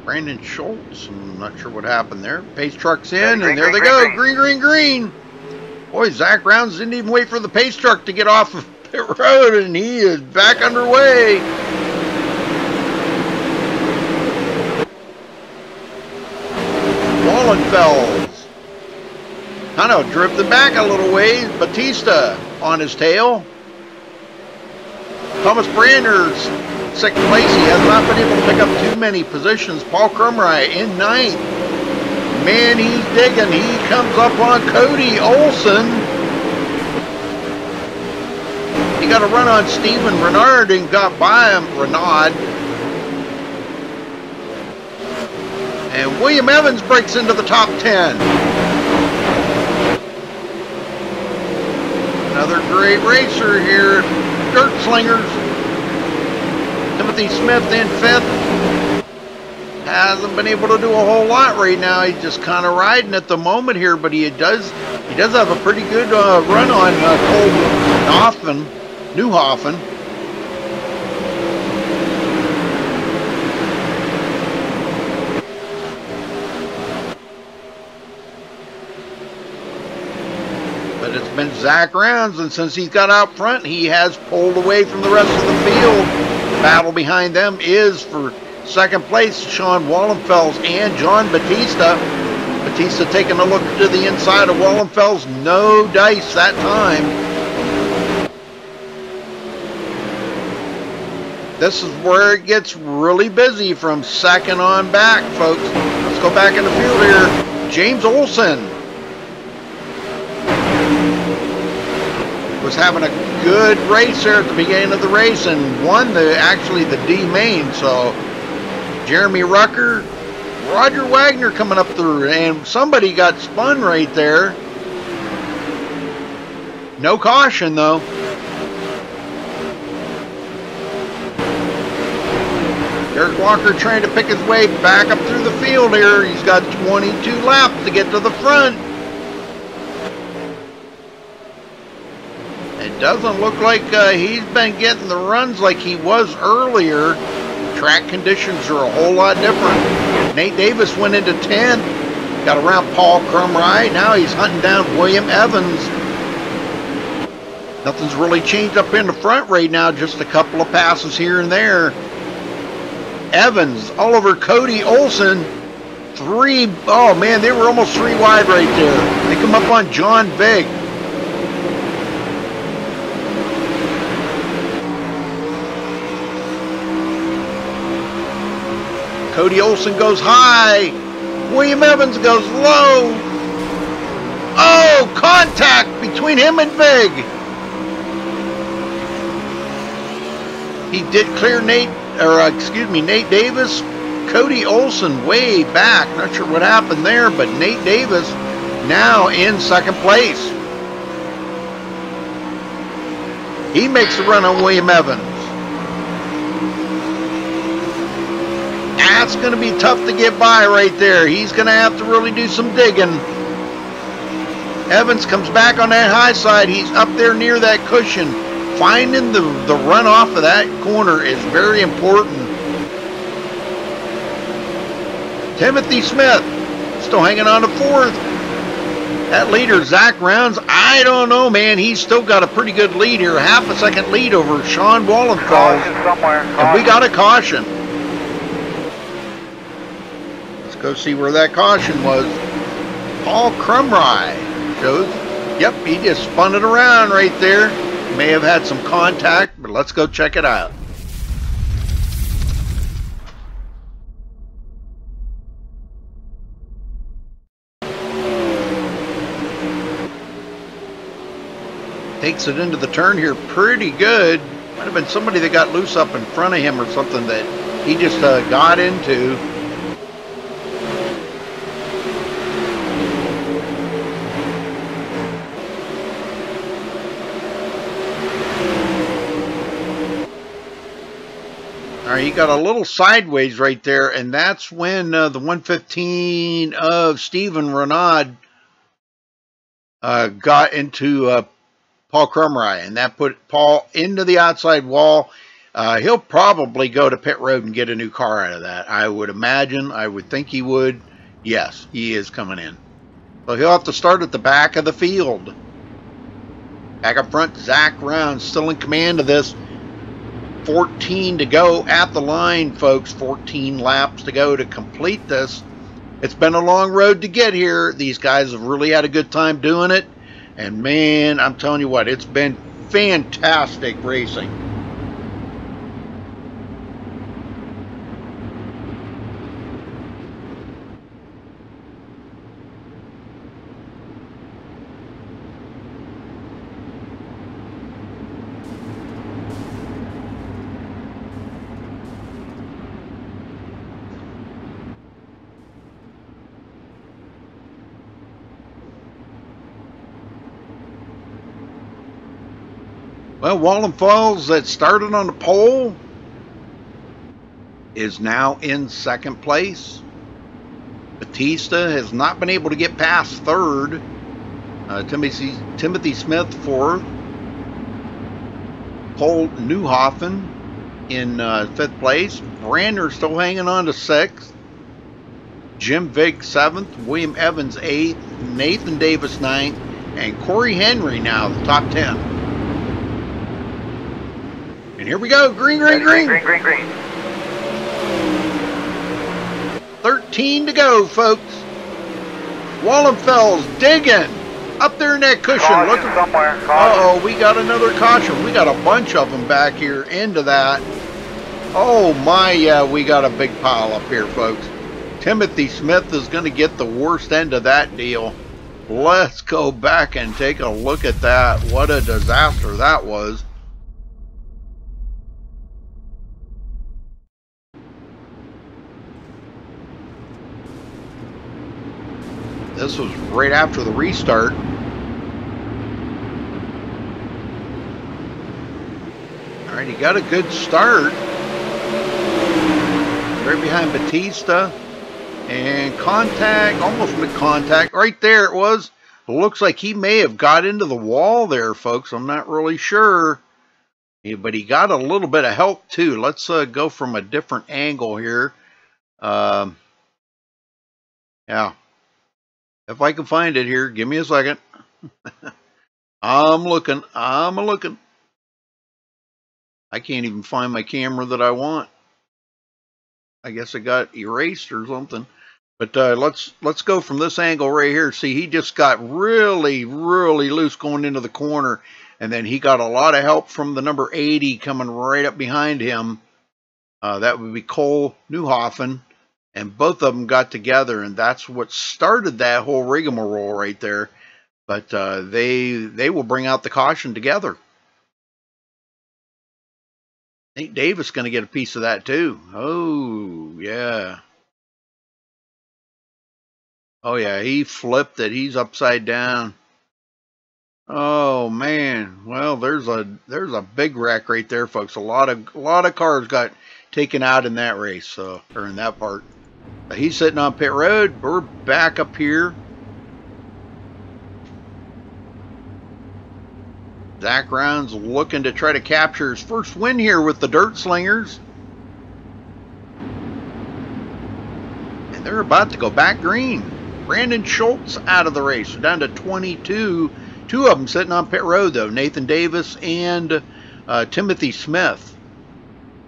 Brandon Schultz, I'm not sure what happened there. Pace truck's in, and there they go. Green, green, green. Boy, Zach Rounds didn't even wait for the pace truck to get off of pit road, and he is back underway. Wallenfels kind of drifted back a little ways. Batista on his tail. Thomas Brander's 6th place. He has not been able to pick up too many positions. Paul Crumry in 9th. Man, he's digging. He comes up on Cody Olson. He got a run on Stephen Renard and got by him, Renaud. And William Evans breaks into the top 10. Another great racer here. Dirt Slingers. Timothy Smith in 5th. Hasn't been able to do a whole lot right now. He's just kind of riding at the moment here, but he does have a pretty good run on Cole Newhoffen. But it's been Zach Rounds, and since he's got out front, he has pulled away from the rest of the field. The battle behind them is for 2nd place, Sean Wallenfels and John Batista. Batista taking a look to the inside of Wallenfels. No dice that time. This is where it gets really busy from 2nd on back, folks. Let's go back in the field here. James Olson was having a good race there at the beginning of the race and won actually the D main. So Jeremy Rucker, Roger Wagner coming up through, and somebody got spun right there. No caution though. Derek Walker trying to pick his way back up through the field here. He's got 22 laps to get to the front. It doesn't look like he's been getting the runs like he was earlier. Track conditions are a whole lot different. Nate Davis went into 10th. Got around Paul Crumry. Now he's hunting down William Evans. Nothing's really changed up in the front right now. Just a couple of passes here and there. Evans all over Cody Olson. 3. Oh man, they were almost 3 wide right there. They come up on John Vig. Cody Olson goes high. William Evans goes low. Oh, contact between him and Vig. He did clear Nate Davis. Cody Olson way back. Not sure what happened there, but Nate Davis now in 2nd place. He makes a run on William Evans. That's going to be tough to get by right there. He's going to have to really do some digging. Evans comes back on that high side. He's up there near that cushion. Finding the runoff of that corner is very important. Timothy Smith still hanging on to fourth. That leader, Zach Rounds, I don't know, man. He's still got a pretty good lead here. Half a second lead over Sean Wallenthal. And we got a caution. Let's go see where that caution was. Paul Crumry shows. Yep, he just spun it around right there. May have had some contact, but let's go check it out. Takes it into the turn here pretty good. Might have been somebody that got loose up in front of him or something that he just got into. All right, he got a little sideways right there, and that's when the 115 of Stephen Renaud got into Paul Crumry, and that put Paul into the outside wall. He'll probably go to pit road and get a new car out of that. I would imagine. I would think he would. Yes, he is coming in. So he'll have to start at the back of the field. Back up front, Zach Rounds still in command of this. 14 to go at the line, folks. 14 laps to go to complete this. It's been a long road to get here. These guys have really had a good time doing it. And man, I'm telling you what, it's been fantastic racing. Well, Wallenfels that started on the pole is now in second place. Batista has not been able to get past third. Timothy Smith fourth. Cole Newhoffen in fifth place. Brander still hanging on to sixth. Jim Vick seventh. William Evans eighth. Nathan Davis ninth. And Corey Henry now the top 10. And here we go, green, green, green. Green, green, green. 13 to go, folks. Wallenfels digging up there in that cushion. Look somewhere. Uh-oh, we got another caution. We got a bunch of them back here into that. Oh my, yeah, we got a big pile up here, folks. Timothy Smith is going to get the worst end of that deal. Let's go back and take a look at that. What a disaster that was. This was right after the restart. All right, he got a good start. Right behind Batista. And contact, almost mid-contact. Right there it was. It looks like he may have got into the wall there, folks. I'm not really sure. Yeah, but he got a little bit of help, too. Let's go from a different angle here. Yeah. If I can find it here, give me a second. I'm looking. I'm looking. I can't even find my camera that I want. I guess it got erased or something. But let's go from this angle right here. See, he just got really, really loose going into the corner. And then he got a lot of help from the number 80 coming right up behind him. That would be Cole Newhoffen. And both of them got together, and that's what started that whole rigmarole right there. But they will bring out the caution together. Nate Davis going to get a piece of that too. Oh, yeah. Oh, yeah, he flipped it. He's upside down. Oh, man. Well, there's a big wreck right there, folks. A lot of cars got taken out in that race, or in that part. He's sitting on pit road. We're back up here. Zach Rounds looking to try to capture his first win here with the Dirt Slingers. And they're about to go back green. Brandon Schultz out of the race. We're down to 22. Two of them sitting on pit road, though. Nathan Davis and Timothy Smith.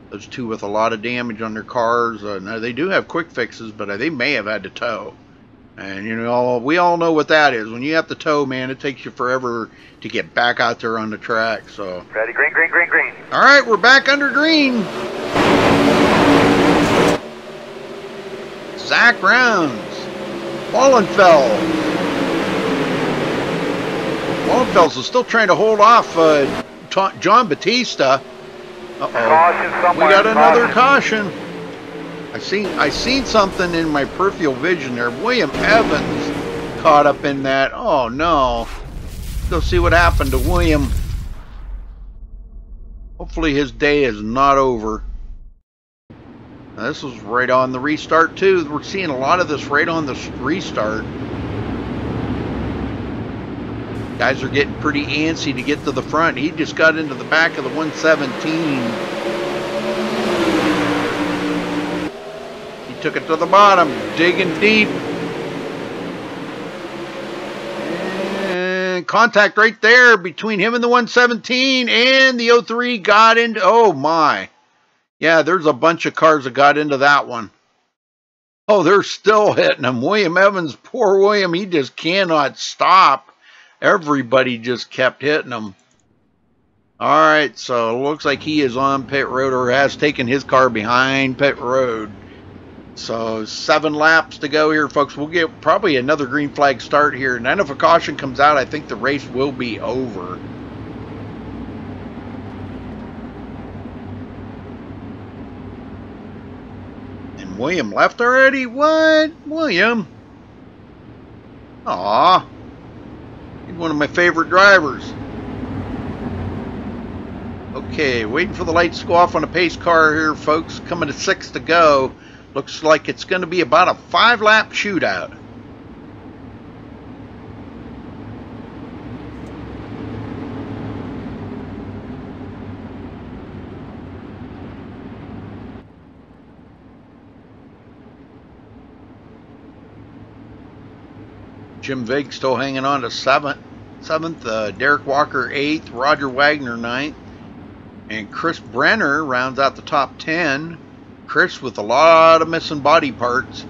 Those two with a lot of damage on their cars. Now, they do have quick fixes, but they may have had to tow. And, you know, we all know what that is. When you have to tow, man, it takes you forever to get back out there on the track. So Ready, green, green, green, green. All right, we're back under green. Zach Rounds. Wallenfels is still trying to hold off John Batista. Uh-oh. We got another caution. I seen something in my peripheral vision there. William Evans caught up in that. Oh no. Let's go see what happened to William. Hopefully his day is not over. Now, this was right on the restart too. We're seeing a lot of this right on the restart. Guys are getting pretty antsy to get to the front. He just got into the back of the 117. He took it to the bottom, digging deep. And contact right there between him and the 117, and the 03 got into, oh my. Yeah, there's a bunch of cars that got into that one. Oh, they're still hitting him. William Evans, poor William, he just cannot stop. Everybody just kept hitting him. All right, so it looks like he is on pit road, or has taken his car behind pit road. So 7 laps to go here, folks. We'll get probably another green flag start here. And then if a caution comes out, I think the race will be over. William left already? What? William? Aw. He's one of my favorite drivers. Okay, waiting for the lights to go off on a pace car here, folks. Coming to 6 to go. Looks like it's going to be about a 5-lap shootout. Jim Vig still hanging on to 7th. Derek Walker 8th. Roger Wagner 9th. And Chris Brenner rounds out the top 10. Chris with a lot of missing body parts.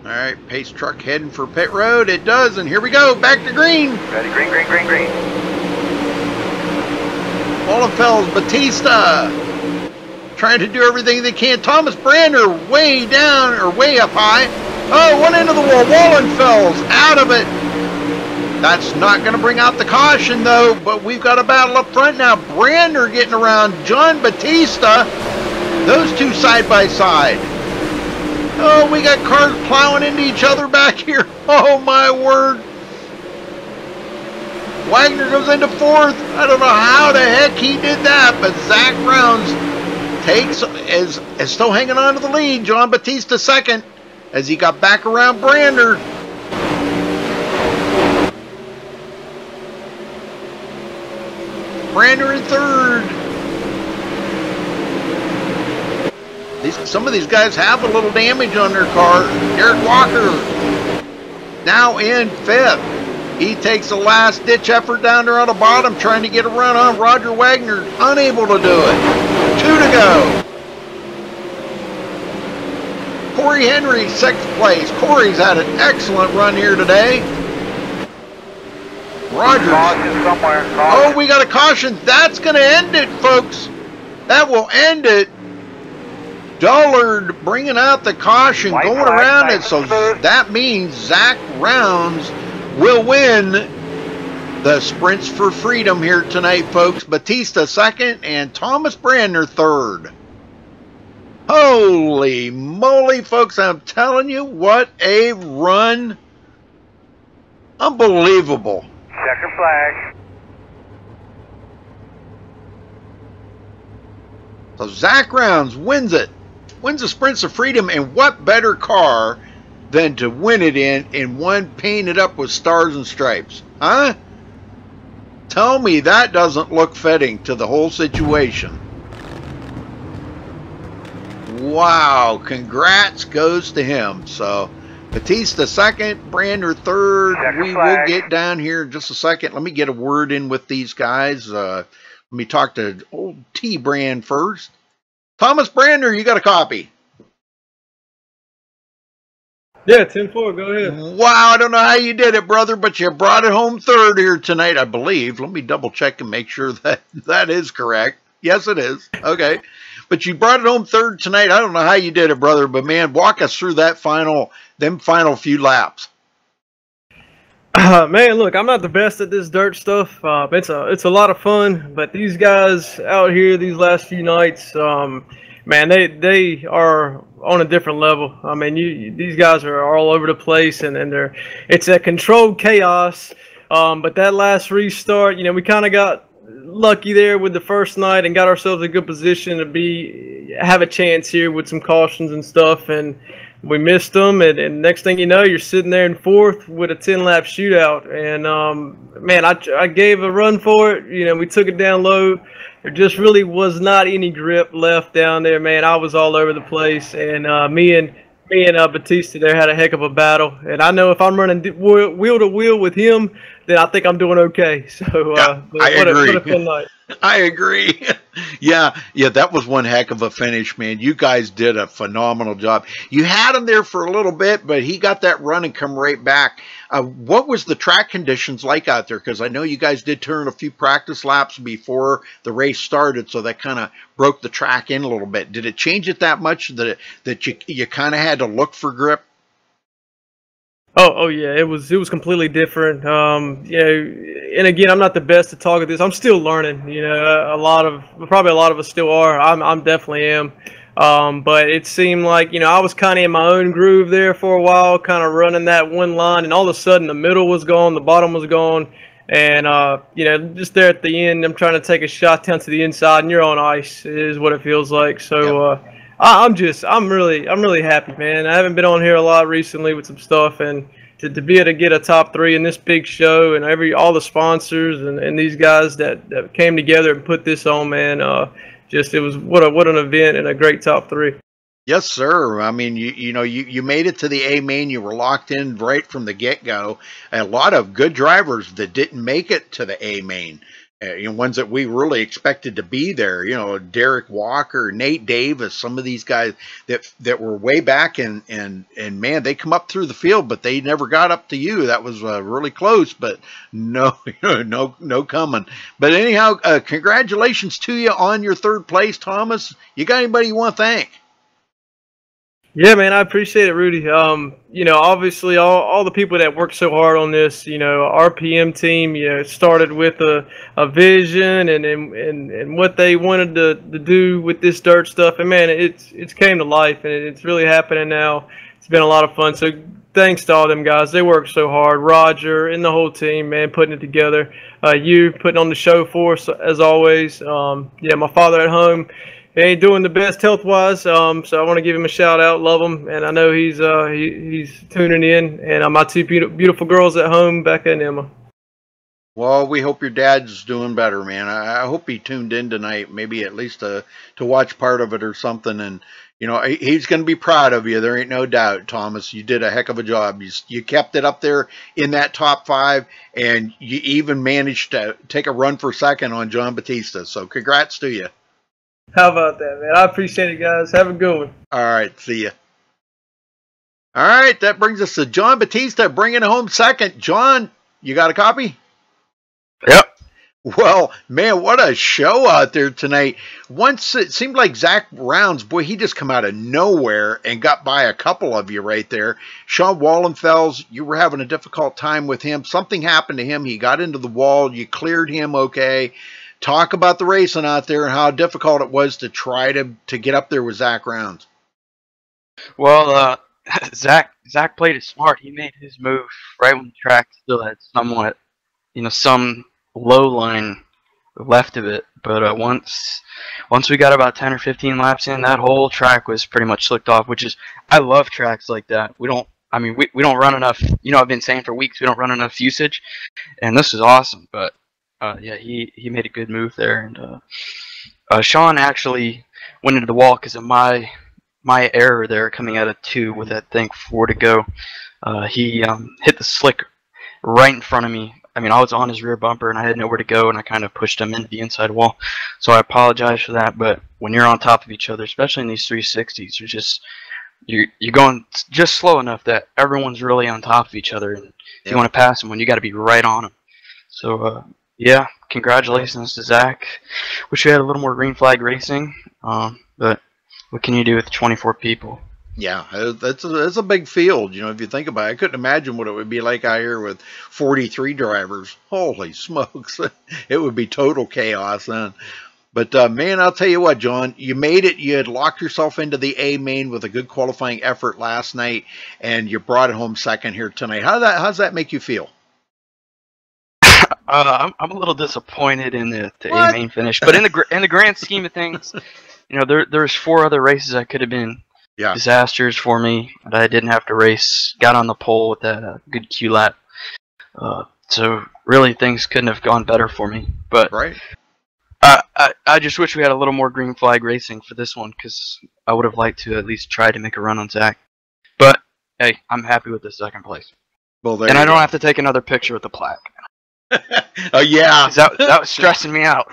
Alright, pace truck heading for pit road. It does, and here we go. Back to green. Ready, green, green, green, green. Wallenfels, Batista. Trying to do everything they can. Thomas Brander way down, or way up high. Oh, one end of the wall. Wallenfels out of it. That's not going to bring out the caution, though. But we've got a battle up front now. Brander getting around John Batista. Those two side by side. Oh, we got cars plowing into each other back here. Oh, my word. Wagner goes into 4th. I don't know how the heck he did that, but Zach Rounds is still hanging on to the lead. John Batista 2nd as he got back around Brander. Brander in 3rd. Some of these guys have a little damage on their car. Derek Walker now in 5th. He takes a last-ditch effort down there on the bottom, trying to get a run on Roger Wagner. Unable to do it. 2 to go. Corey Henry, 6th place. Corey's had an excellent run here today. Rogers. Oh, we got a caution. That's going to end it, folks. That will end it. Dullard bringing out the caution, going around it, so that means Zach Rounds will win the Sprints for Freedom here tonight, folks. Batista 2nd and Thomas Brander 3rd. Holy moly, folks, I'm telling you, what a run Unbelievable. Checker flag. So Zach Rounds wins it. Wins the Sprints of Freedom, and what better car than to win it in one painted up with stars and stripes? Huh? Tell me that doesn't look fitting to the whole situation. Wow, congrats goes to him. So Batista second, Brander third. We will get down here in just a second. Let me get a word in with these guys. Let me talk to old T-Brand first. Thomas Brander, you got a copy? Yeah, 10-4, go ahead. Wow, I don't know how you did it, brother, but you brought it home third here tonight, I believe. Let me double check and make sure that that is correct. Yes, it is. Okay. But you brought it home third tonight. I don't know how you did it, brother, but man, walk us through that final few laps. Man, look, I'm not the best at this dirt stuff. It's a lot of fun, but these guys out here these last few nights, man, they are on a different level. I mean, these guys are all over the place, and it's a controlled chaos. But that last restart, we kind of got lucky there with the first night and got ourselves a good position to have a chance here with some cautions and stuff, and we missed them, and next thing you know, you're sitting there in fourth with a 10-lap shootout. And man, I gave a run for it. We took it down low. There just really was not any grip left down there, man. I was all over the place, and me and Batista there had a heck of a battle. And I know if I'm running wheel to wheel with him, then I think I'm doing okay. So I agree. What a fun night. I agree. Yeah, that was one heck of a finish, man. You guys did a phenomenal job. You had him there for a little bit, but he got that run and come right back. What was the track conditions like out there? Because I know you guys did turn a few practice laps before the race started, so that kind of broke the track in a little bit. Did it change it that much that you kind of had to look for grip? Oh yeah, it was completely different. And again, I'm not the best to talk at this. I'm still learning. Probably a lot of us still are. I'm definitely am. But it seemed like I was kind of in my own groove there for a while, kind of running that one line, and all of a sudden the middle was gone, the bottom was gone, and just there at the end, I'm trying to take a shot down to the inside, and you're on ice is what it feels like. So. Yep. I'm really happy, man. I haven't been on here a lot recently with some stuff, and to be able to get a top 3 in this big show, and all the sponsors and these guys that came together and put this on, man. It was what an event and a great top 3. Yes, sir. I mean, you made it to the A main. You were locked in right from the get-go. A lot of good drivers that didn't make it to the A main. Ones that we really expected to be there, Derek Walker, Nate Davis, some of these guys that were way back, and man, they come up through the field, but they never got up to you. That was really close, but no coming. But anyhow, congratulations to you on your third place, Thomas. You got anybody you want to thank? Yeah, man, I appreciate it, Rudy. Obviously all the people that worked so hard on this, our PM team, started with a vision and what they wanted to do with this dirt stuff. And man, it's came to life, and it's really happening now. It's been a lot of fun. So thanks to all them guys. They worked so hard. Roger and the whole team, man, putting it together. You putting on the show for us as always. My father at home. He ain't doing the best health-wise, so I want to give him a shout-out. Love him, and I know he's tuning in. And my 2 beautiful girls at home, Becca and Emma. Well, we hope your dad's doing better, man. I hope he tuned in tonight, maybe at least to watch part of it or something. And, he's going to be proud of you. There ain't no doubt, Thomas. You did a heck of a job. You kept it up there in that top 5, and you even managed to take a run for second on John Batista. So congrats to you. How about that, man? I appreciate it, guys. Have a good one. All right, see ya. All right, that brings us to John Batista bringing it home second. John, you got a copy? Yep. Well, man, what a show out there tonight. Once it seemed like Zach Rounds, boy, he just come out of nowhere and got by a couple of you right there. Sean Wallenfels, you were having a difficult time with him. Something happened to him. He got into the wall. You cleared him okay. Talk about the racing out there and how difficult it was to try to get up there with Zach Rounds. Well, Zach played it smart. He made his move right when the track still had somewhat, some low line left of it. But once we got about 10 or 15 laps in, that whole track was pretty much slicked off. Which is, I love tracks like that. We don't run enough. I've been saying for weeks we don't run enough usage, and this is awesome. But yeah, he made a good move there, and Sean actually went into the wall because of my error there coming out of 2 with I think 4 to go. He hit the slick right in front of me. I was on his rear bumper and I had nowhere to go, and I kind of pushed him into the inside wall. So I apologize for that. But when you're on top of each other, especially in these 360s, you're going just slow enough that everyone's really on top of each other, and if you want to pass someone, you got to be right on them. So yeah, congratulations to Zach. Wish we had a little more green flag racing, but what can you do with 24 people? Yeah, that's a big field. If you think about it, I couldn't imagine what it would be like out here with 43 drivers. Holy smokes, it would be total chaos then. But man, I'll tell you what, John, you made it. You had locked yourself into the A main with a good qualifying effort last night, and you brought it home second here tonight. How's that make you feel? I'm a little disappointed in the A main finish, but in the grand scheme of things, there's 4 other races that could have been disasters for me that I didn't have to race. Got on the pole with that good Q lap, so really things couldn't have gone better for me. But right. I just wish we had a little more green flag racing for this one, because I would have liked to at least try to make a run on Zach. But hey, I'm happy with the second place. Well, and I don't have to take another picture with the plaque. Oh yeah, that was stressing me out.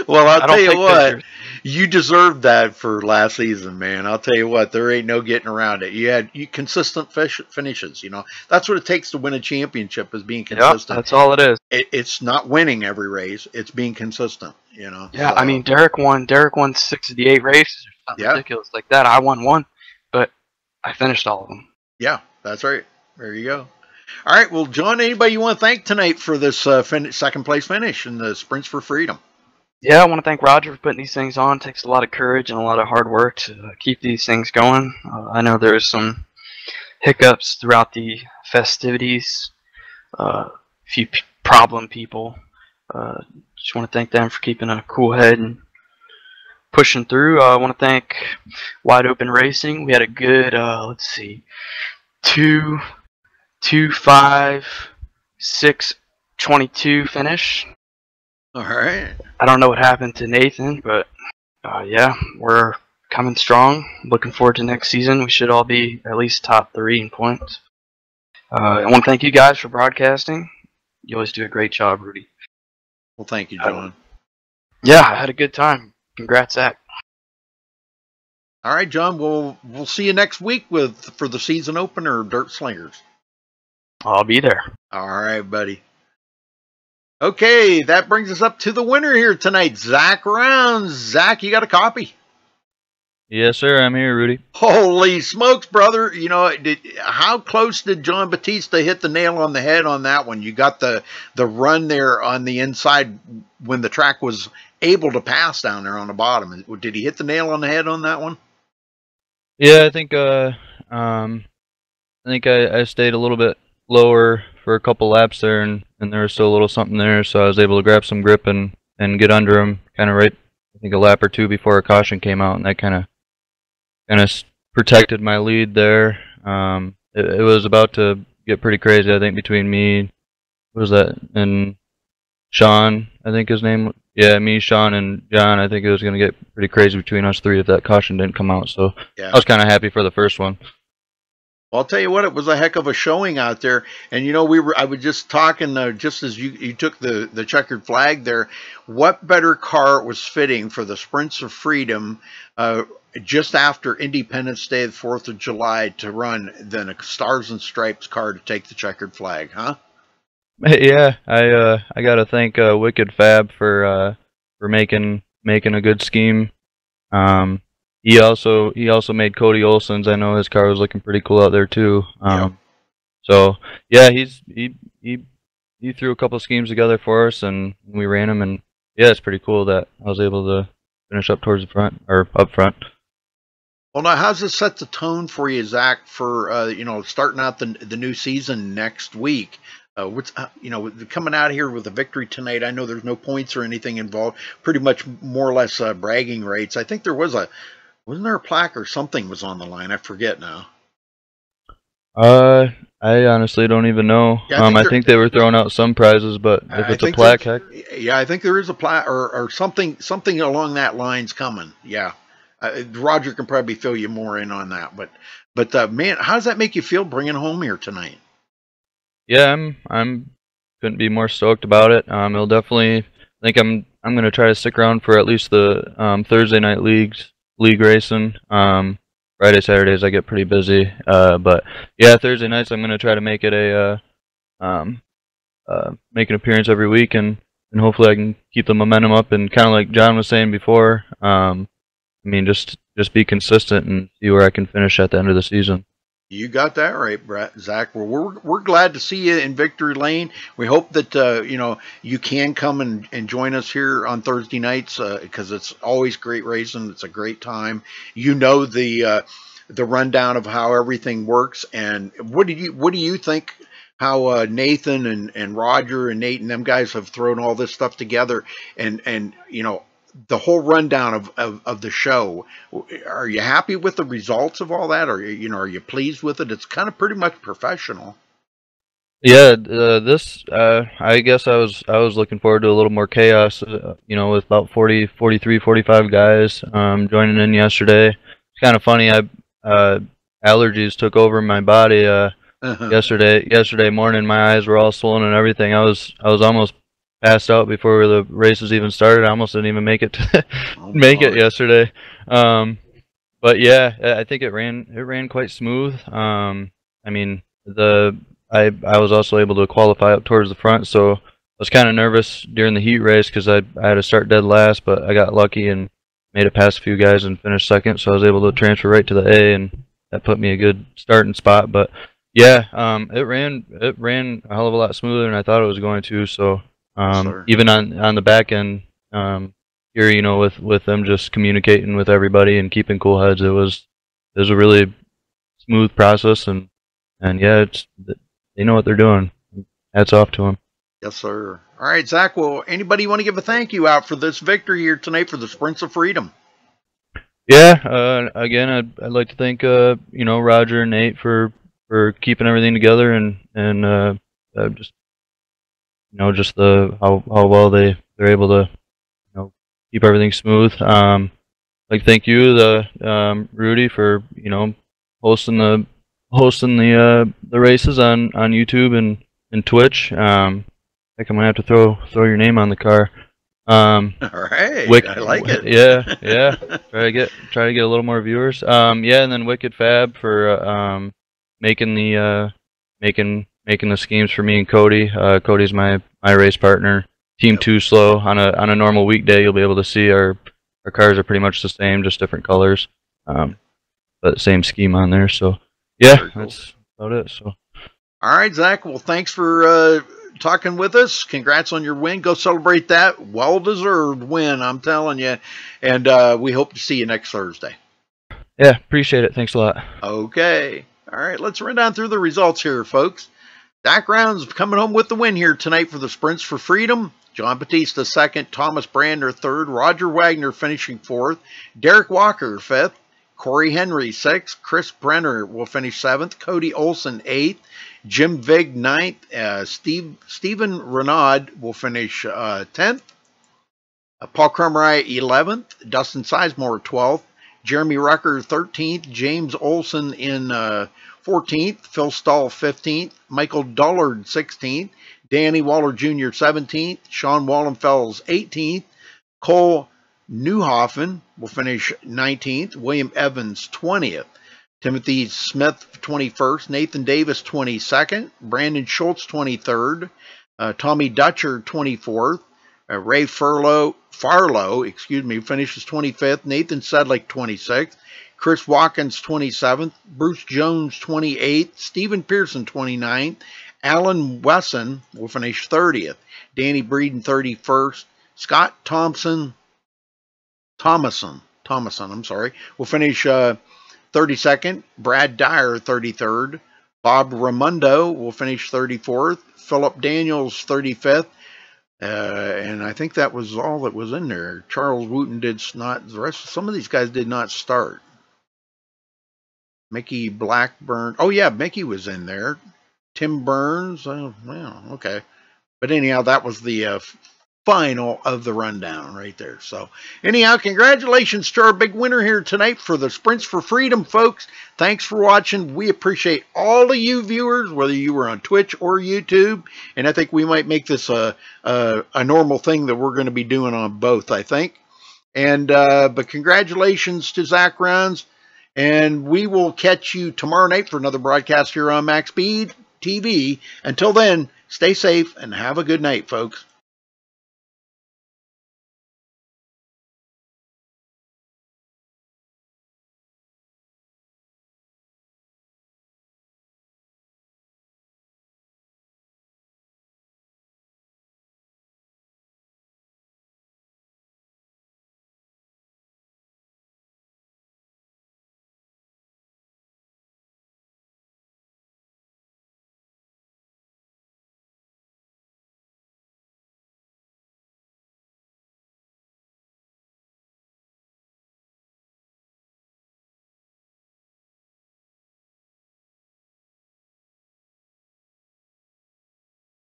Well, I'll tell you what, you deserved that for last season, man. I'll tell you what, there ain't no getting around it. You had consistent finishes. That's what it takes to win a championship, is being consistent. Yep, that's all it is. It's not winning every race; it's being consistent. Yeah, so. Derek won 6 of the 8 races. Or something ridiculous like that. I won 1, but I finished all of them. Yeah, that's right. There you go. All right, well, John, anybody you want to thank tonight for this second place finish in the Sprints for Freedom? Yeah, I want to thank Roger for putting these things on. It takes a lot of courage and a lot of hard work to keep these things going. I know there's some hiccups throughout the festivities, a few problem people. Just want to thank them for keeping a cool head and pushing through. I want to thank Wide Open Racing. We had a good, 2-5-6-22 finish. All right. I don't know what happened to Nathan, but yeah, we're coming strong. Looking forward to next season. We should all be at least top 3 in points. I want to thank you guys for broadcasting. You always do a great job, Rudy. Well, thank you, John. Yeah, I had a good time. Congrats, Zach. All right, John. We'll see you next week for the season opener, Dirt Slingers. I'll be there. All right, buddy. Okay, that brings us up to the winner here tonight, Zach Rounds. Zach, you got a copy? Yes, sir. I'm here, Rudy. Holy smokes, brother. How close did John Batista hit the nail on the head on that one? You got the run there on the inside when the track was able to pass down there on the bottom. Did he hit the nail on the head on that one? Yeah, I think I stayed a little bit lower for a couple laps there, and there was still a little something there, so I was able to grab some grip and get under him kind of right, I think, a lap or 2 before a caution came out, and that kind of protected my lead there. It was about to get pretty crazy, I think, between me, what was that, and Sean, I think his name, yeah, me, Sean, and John. I think it was going to get pretty crazy between us 3 if that caution didn't come out, so yeah. I was kind of happy for the first one. Well, I'll tell you what, it was a heck of a showing out there. And I was just talking just as you took the checkered flag there. What better car was fitting for the Sprints of Freedom just after Independence Day, the 4th of July, to run than a Stars and Stripes car to take the checkered flag, huh? Yeah, I got to thank Wicked Fab for making a good scheme. He also made Cody Olson's. I know his car was looking pretty cool out there too. So yeah, he threw a couple of schemes together for us, and we ran them. And yeah, it's pretty cool that I was able to finish up towards the front or up front. Well, now, how's this set the tone for you, Zach, for starting out the new season next week? What's coming out here with a victory tonight? I know there's no points or anything involved. Pretty much more or less bragging rights. I think there wasn't there a plaque or something was on the line? I forget now. I honestly don't even know. Yeah, I think they were throwing out some prizes, but if it's a plaque, heck. Yeah, I think there is a plaque or something along that line's coming. Yeah. Roger can probably fill you more in on that, but man, how does that make you feel bringing home here tonight? Yeah, I'm couldn't be more stoked about it. It'll definitely. I think I'm gonna try to stick around for at least the Thursday night league racing. Friday, Saturdays I get pretty busy. But yeah, Thursday nights I'm gonna try to make it make an appearance every week, and hopefully I can keep the momentum up. And kind of like John was saying before, I mean, just be consistent and see where I can finish at the end of the season. You got that right, Zach. Well, we're glad to see you in Victory Lane. We hope that you can come and join us here on Thursday nights because it's always great racing. It's a great time. You know the rundown of how everything works. And what do you think? How Nathan and Roger and Nate and them guys have thrown all this stuff together, and the whole rundown of the show. Are you happy with the results of all that? Or are you pleased with it? It's kind of pretty much professional. Yeah, I guess I was looking forward to a little more chaos, with about 40, 43, 45 guys joining in yesterday. It's kind of funny. Allergies took over my body yesterday morning. My eyes were all swollen and everything. I was almost passed out before the races even started. I almost didn't even make it it yesterday. But yeah, I think it ran quite smooth. I mean, I was also able to qualify up towards the front, so I was kind of nervous during the heat race because I had to start dead last, but I got lucky and made it past a few guys and finished second, so I was able to transfer right to the A, and that put me a good starting spot. But yeah, it ran a hell of a lot smoother than I thought it was going to. So even on the back end here, with them just communicating with everybody and keeping cool heads, it was a really smooth process, and yeah, they know what they're doing. Hats off to them. Yes, sir. All right, Zach. Well, anybody want to give a thank you out for this victory here tonight for the Sprints of Freedom? Yeah. Again, I'd like to thank Roger and Nate for keeping everything together and just how well they're able to keep everything smooth. Like thank you, Rudy, for hosting the races on YouTube and Twitch. I think I'm gonna have to throw your name on the car. All right, I like it. Yeah. Try to get a little more viewers. Yeah, and then Wicked Fab for making the schemes for me and Cody. Cody's my race partner. Team 2 Slow. On a normal weekday, you'll be able to see our cars are pretty much the same, just different colors, but same scheme on there. So yeah, cool. That's about it. So all right, Zach. Well, thanks for talking with us. Congrats on your win. Go celebrate that well-deserved win, I'm telling you. And we hope to see you next Thursday. Yeah, appreciate it. Thanks a lot. Okay. All right, let's run down through the results here, folks. Dak Rounds coming home with the win here tonight for the Sprints for Freedom. John Batista 2nd, Thomas Brander 3rd, Roger Wagner finishing 4th, Derek Walker 5th, Corey Henry 6th, Chris Brenner will finish 7th, Cody Olson 8th, Jim Vig 9th, Stephen Renaud will finish 10th, Paul Crumry 11th, Dustin Sizemore 12th, Jeremy Rucker 13th, James Olson in 14th, Phil Stahl 15th, Michael Dullard 16th, Danny Waller Jr. 17th, Sean Wallenfels 18th, Cole Newhoffen will finish 19th, William Evans 20th, Timothy Smith 21st, Nathan Davis 22nd, Brandon Schultz 23rd, Tommy Dutcher 24th, Ray Farlow finishes 25th, Nathan Sedlick 26th, Chris Watkins 27th, Bruce Jones 28th, Stephen Pearson 29th, Alan Wesson will finish 30th, Danny Breeden 31st, Scott Thomason, will finish 32nd. Brad Dyer, 33rd. Bob Ramundo will finish 34th. Philip Daniels, 35th. And I think that was all that was in there. Charles Wooten did not. The rest, some of these guys did not start. Mickey Blackburn. Oh yeah, Mickey was in there. Tim Burns. Oh, well, okay. But anyhow, that was the final of the rundown right there. So anyhow, congratulations to our big winner here tonight for the Sprints for Freedom, folks. Thanks for watching. We appreciate all of you viewers, whether you were on Twitch or YouTube. And I think we might make this a normal thing that we're going to be doing on both, I think. And but congratulations to Zach Runs. And we will catch you tomorrow night for another broadcast here on MaxSpeedTV. Until then, stay safe and have a good night, folks.